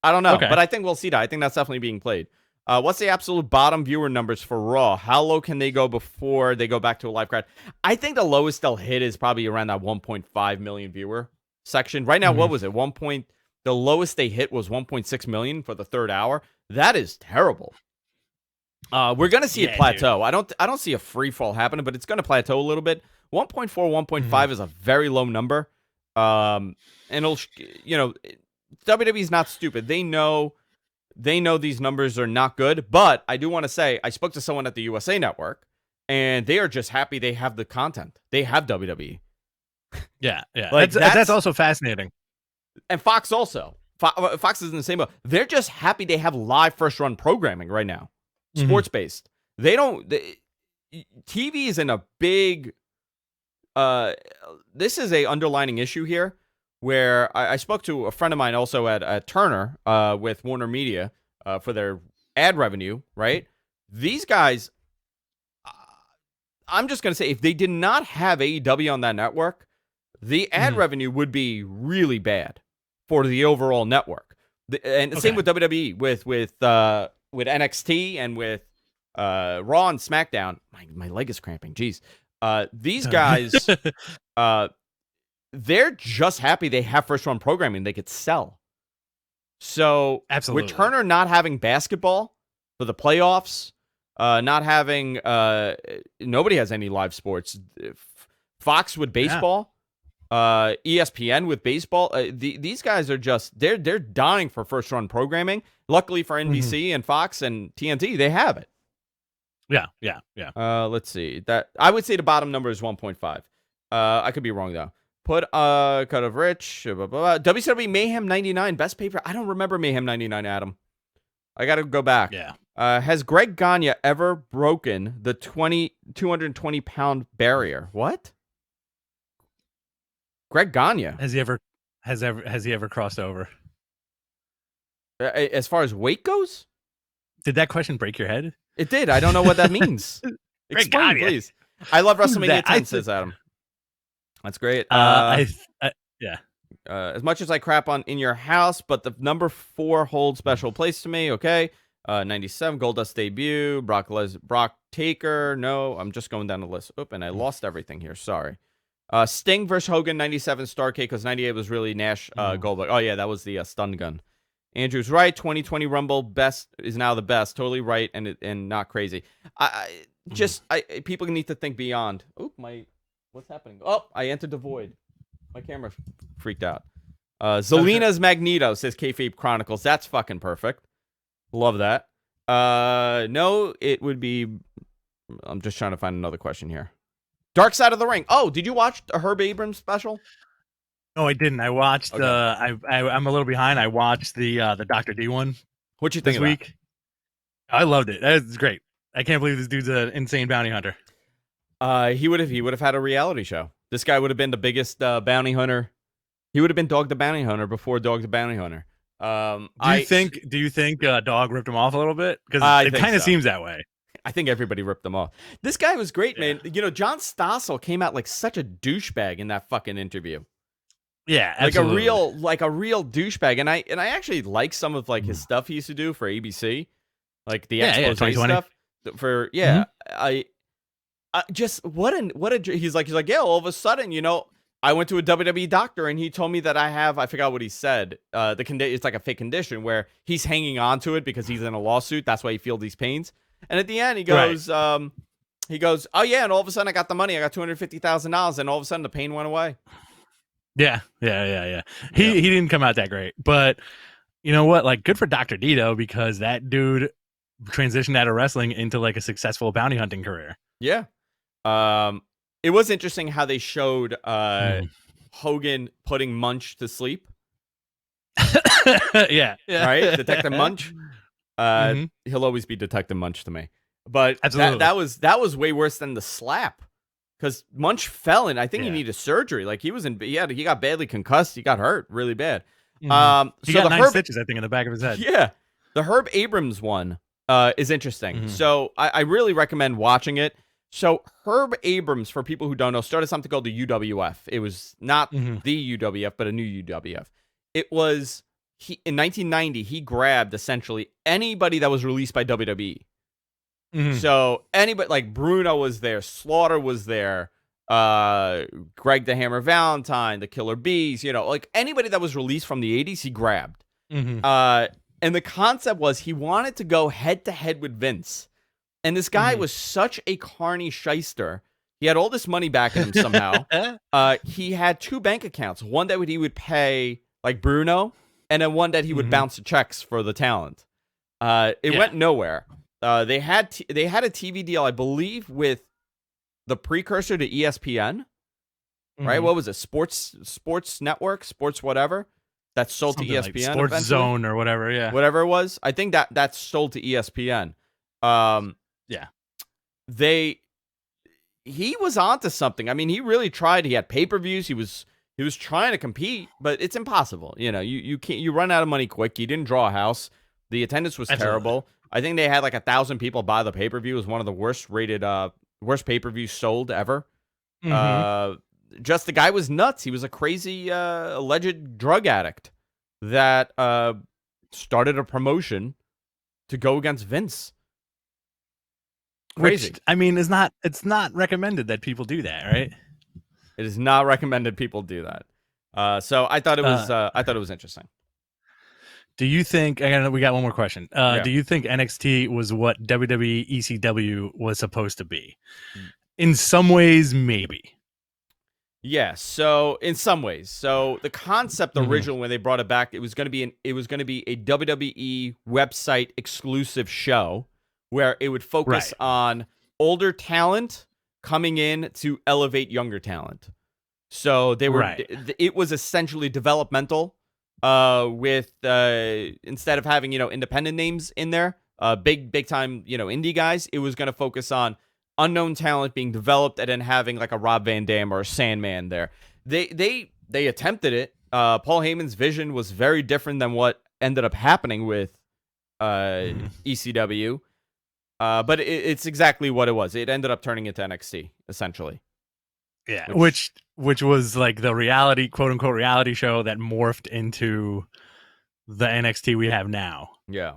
I don't know, but I think we'll see that. I think that's definitely being played. What's the absolute bottom viewer numbers for Raw? How low can they go before they go back to a live crowd? I think the lowest they'll hit is probably around that 1.5 million viewer section. Right now, what was it? The lowest they hit was 1.6 million for the third hour. That is terrible. We're gonna see it plateau. Dude. I don't see a free fall happening, but it's gonna plateau a little bit. 1.4, 1.5 is a very low number. And it'll, WWE's not stupid. They know these numbers are not good, but I do want to say I spoke to someone at the USA Network, and they are just happy they have the content. They have WWE. Yeah. Like that's also fascinating. And Fox also. Fox is in the same boat. They're just happy they have live first run programming right now, sports based. TV is in a big. This is a underlining issue here. Where I spoke to a friend of mine also at Turner with Warner Media for their ad revenue, right? These guys, I'm just going to say, if they did not have AEW on that network, the ad revenue would be really bad for the overall network. And same with WWE, with NXT and with Raw and SmackDown. My leg is cramping. Jeez. These guys... they're just happy they have first run programming they could sell. So absolutely, with Turner not having basketball for the playoffs, not having nobody has any live sports. Fox with baseball, ESPN with baseball. These guys are just they're dying for first run programming. Luckily for NBC and Fox and TNT, they have it. Yeah. Let's see. That I would say the bottom number is 1.5. I could be wrong though. Put cut of rich. Blah, blah, blah. WCW Mayhem 99 best paper. I don't remember Mayhem 99, Adam. I got to go back. Yeah. Has Greg Gagne ever broken the 220-pound barrier? What? Greg Gagne. Has he ever crossed over? As far as weight goes? Did that question break your head? It did. I don't know what that means. Explain, please. I love WrestleMania 10, says Adam. That's great. Yeah. As much as I crap on In Your House, but the number 4 holds special place to me. Okay. 97 Goldust debut. Brock Taker. No, I'm just going down the list. Oop, and I lost everything here. Sorry. Sting versus Hogan 97 Starcade because 98 was really Nash Goldberg. Oh yeah, that was the stun gun. Andrew's right. 2020 Rumble best is now the best. Totally right and not crazy. People need to think beyond. Oop, what's happening? Oh, I entered the void. My camera freaked out. Zelina's Magneto, says Kayfabe Chronicles. That's fucking perfect. Love that. No, it would be... I'm just trying to find another question here. Dark Side of the Ring. Oh, did you watch a Herb Abrams special? No, I didn't. I watched... Okay. I'm a little behind. I watched the Dr. D one. What you think this week? I loved it. That was great. I can't believe this dude's an insane bounty hunter. He would have had a reality show. This guy would have been the biggest bounty hunter. He would have been Dog the Bounty Hunter before Dog the Bounty Hunter. Do you think Dog ripped him off a little bit? Because it kind of seems that way. I think everybody ripped him off. This guy was great, man. You know, John Stossel came out like such a douchebag in that fucking interview. Yeah, absolutely. like a real douchebag. And I actually like some of like his stuff he used to do for ABC, like the expose stuff. For I just what a he's like yeah. All of a sudden, you know, I went to a WWE doctor and he told me that I forgot what he said. It's like a fake condition where he's hanging on to it because he's in a lawsuit. That's why he feels these pains. And at the end, he goes, oh yeah, and all of a sudden I got the money. I got $250,000, and all of a sudden the pain went away. Yeah. He didn't come out that great, but you know what? Like, good for Dr. Dito because that dude transitioned out of wrestling into like a successful bounty hunting career. Yeah. It was interesting how they showed Hogan putting Munch to sleep. Yeah. Right? Detective Munch. He'll always be Detective Munch to me. But that was way worse than the slap. Because Munch fell and I think he needed surgery. Like he got badly concussed. He got hurt really bad. He got 9 stitches, I think, in the back of his head. Yeah. The Herb Abrams one is interesting. So I really recommend watching it. So Herb Abrams, for people who don't know, started something called the UWF. It was not the UWF, but a new UWF. It was in 1990. He grabbed essentially anybody that was released by WWE. So anybody like Bruno was there, Slaughter was there, Greg the Hammer Valentine, the Killer Bees. You know, like anybody that was released from the 80s, he grabbed. And the concept was he wanted to go head to head with Vince. And this guy was such a carny shyster. He had all this money back in him somehow. He had 2 bank accounts. One that he would pay like Bruno, and then one that he would bounce the checks for the talent. It went nowhere. They had a TV deal, I believe, with the precursor to ESPN. Right? What was it? Sports Network, Sports whatever. That sold something to ESPN. Like Sports eventually. Zone or whatever. Yeah. Whatever it was. I think that's sold to ESPN. He was onto something. I mean, he really tried. He had pay-per-views. He was trying to compete, but it's impossible. You know, you can't. You run out of money quick. You didn't draw a house. The attendance was terrible. I think they had like 1,000 people buy the pay-per-view. It was one of the worst pay-per-views sold ever. Just the guy was nuts. He was a crazy alleged drug addict that started a promotion to go against Vince. Crazy. Which, I mean, it's not recommended that people do that, right? It is not recommended people do that. So I thought it was interesting. Do you think? We got one more question. Do you think NXT was what WWE ECW was supposed to be? In some ways, maybe. Yeah. So in some ways, so the concept originally when they brought it back, it was going to be a WWE website exclusive show where it would focus on older talent coming in to elevate younger talent. So they were. It was essentially developmental. With instead of having independent names in there, big time indie guys, it was going to focus on unknown talent being developed and then having like a Rob Van Dam or a Sandman there. They attempted it. Paul Heyman's vision was very different than what ended up happening with ECW. But it's exactly what it was. It ended up turning into NXT essentially. Yeah, which was like the reality, quote unquote, reality show that morphed into the NXT we have now. Yeah.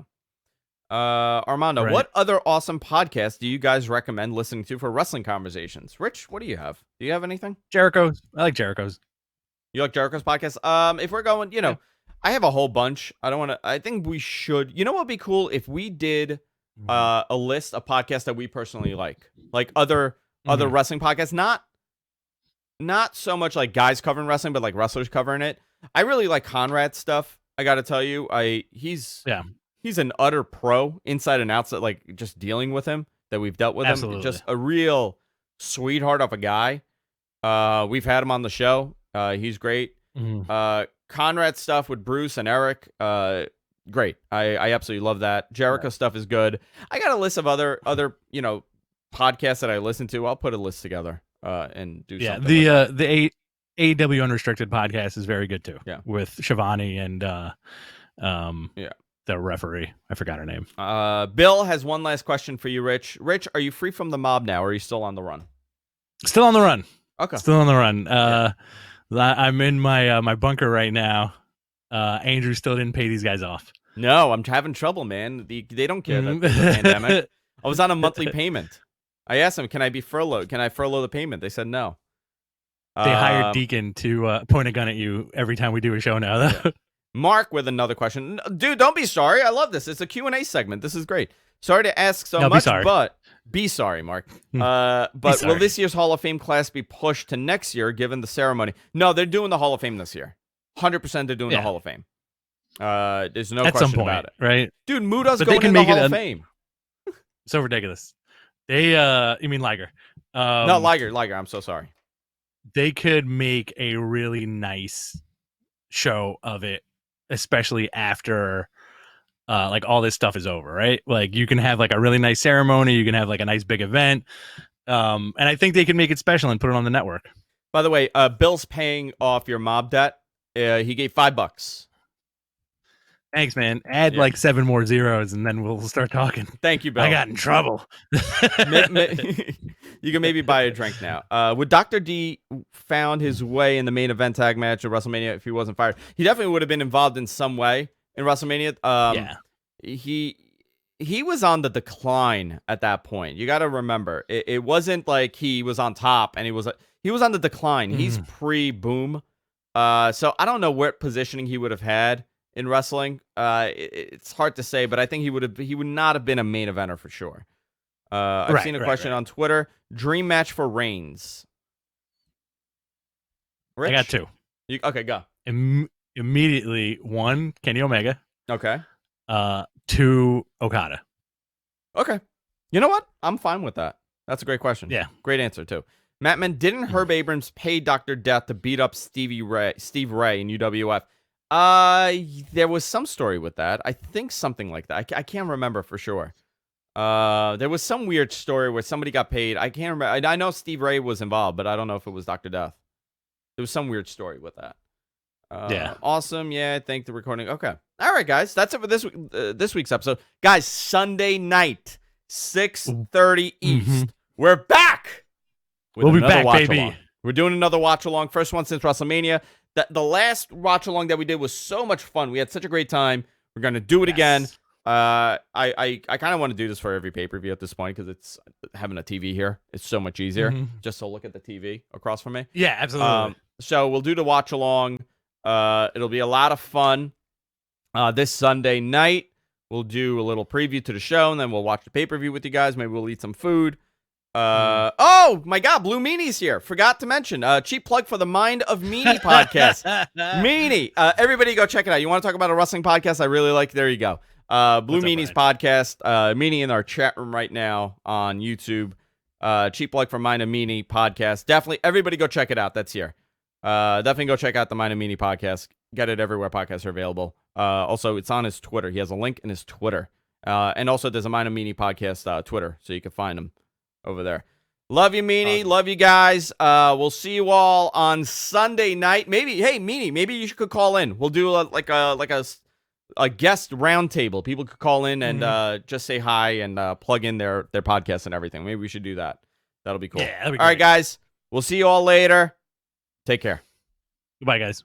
Armando, what other awesome podcasts do you guys recommend listening to for wrestling conversations? Rich, what do you have? Do you have anything? Jericho's. I like Jericho's. You like Jericho's podcast? If we're going, I have a whole bunch. I think we should. You know what would be cool if we did a list of podcasts that we personally like other wrestling podcasts, not so much like guys covering wrestling, but like wrestlers covering it. I really like Conrad's stuff. I got to tell you, he's an utter pro inside and outside, like just dealing with him that we've dealt with him. Just a real sweetheart of a guy. We've had him on the show. He's great. Conrad's stuff with Bruce and Eric. Great. I absolutely love that. Jericho stuff is good. I got a list of other podcasts that I listen to. I'll put a list together. And do something. The AEW Unrestricted podcast is very good too. Yeah, with Shivani and the referee. I forgot her name. Bill has one last question for you, Rich. Rich, are you free from the mob now, or are you still on the run? Still on the run. Okay, still on the run. I'm in my bunker right now. Andrew still didn't pay these guys off. No, I'm having trouble, man. They don't care that there's a pandemic. I was on a monthly payment. I asked them, can I be furloughed? Can I furlough the payment? They said no. They hired Deacon to point a gun at you every time we do a show now, though. Yeah. Mark with another question. Dude, don't be sorry. I love this. It's a Q&A segment. This is great. Sorry to ask so much, but be sorry, Mark. But will this year's Hall of Fame class be pushed to next year given the ceremony? No, they're doing the Hall of Fame this year. 100% they're doing the Hall of Fame. There's no question about it. Right? Dude, Muda's going in the Hall of Fame. So ridiculous. They, you mean Liger? No, Liger. I'm so sorry. They could make a really nice show of it, especially after, like all this stuff is over, right? Like you can have like a really nice ceremony. You can have like a nice big event. And I think they can make it special and put it on the network. By the way, Bill's paying off your mob debt. He gave $5. Thanks, man. Add like 7 more zeros, and then we'll start talking. Thank you, Bill. I got in trouble. You can maybe buy a drink now. Would Dr. D found his way in the main event tag match at WrestleMania if he wasn't fired? He definitely would have been involved in some way in WrestleMania. He was on the decline at that point. You got to remember, it wasn't like he was on top and he was on the decline. He's pre-boom. So I don't know what positioning he would have had in wrestling. It's hard to say, but I think he would not have been a main eventer for sure. I've seen a question on Twitter. Dream match for Reigns. Rich? I got 2. Okay, go. Immediately, 1, Kenny Omega. Okay. 2, Okada. Okay. You know what? I'm fine with that. That's a great question. Yeah. Great answer, too. Mattman, didn't Herb Abrams pay Dr. Death to beat up Steve Ray in UWF? There was some story with that. I think something like that. I can't remember for sure. There was some weird story where somebody got paid. I can't remember. I know Steve Ray was involved, but I don't know if it was Dr. Death. There was some weird story with that. Yeah. Awesome. Yeah, I think the recording. Okay. All right, guys. That's it for this week's episode. Guys, Sunday night, 6:30 East. We're back. We'll be back, baby. Along. We're doing another watch along. First one since WrestleMania. The last watch along that we did was so much fun. We had such a great time. We're gonna do it again. I kind of want to do this for every pay-per-view at this point because it's having a TV here. It's so much easier just to look at the TV across from me. Yeah, absolutely. So we'll do the watch along. It'll be a lot of fun. This Sunday night, we'll do a little preview to the show, and then we'll watch the pay-per-view with you guys. Maybe we'll eat some food. Oh my God, Blue Meanie's here. Forgot to mention, cheap plug for the Mind of Meanie podcast. Meanie, everybody go check it out. You want to talk about a wrestling podcast? I really like. There you go. Blue What's up, Meanies podcast. Meanie in our chat room right now on YouTube. Cheap Plug for Mine and Meanie podcast. Definitely, everybody go check it out. That's here. Definitely go check out the Mine and Meanie podcast. Get it everywhere podcasts are available. Also, it's on his Twitter. He has a link in his Twitter. And also, there's a Mine and Meanie podcast Twitter, so you can find him over there. Love you, Meanie. Awesome. Love you guys. We'll see you all on Sunday night. Maybe, hey, Meanie, maybe you could call in. We'll do a guest roundtable. People could call in and just say hi and plug in their podcast and everything. Maybe we should do that. That'll be cool. Yeah, that'd be all right, great. guys. We'll see you all later. Take care. Goodbye, guys.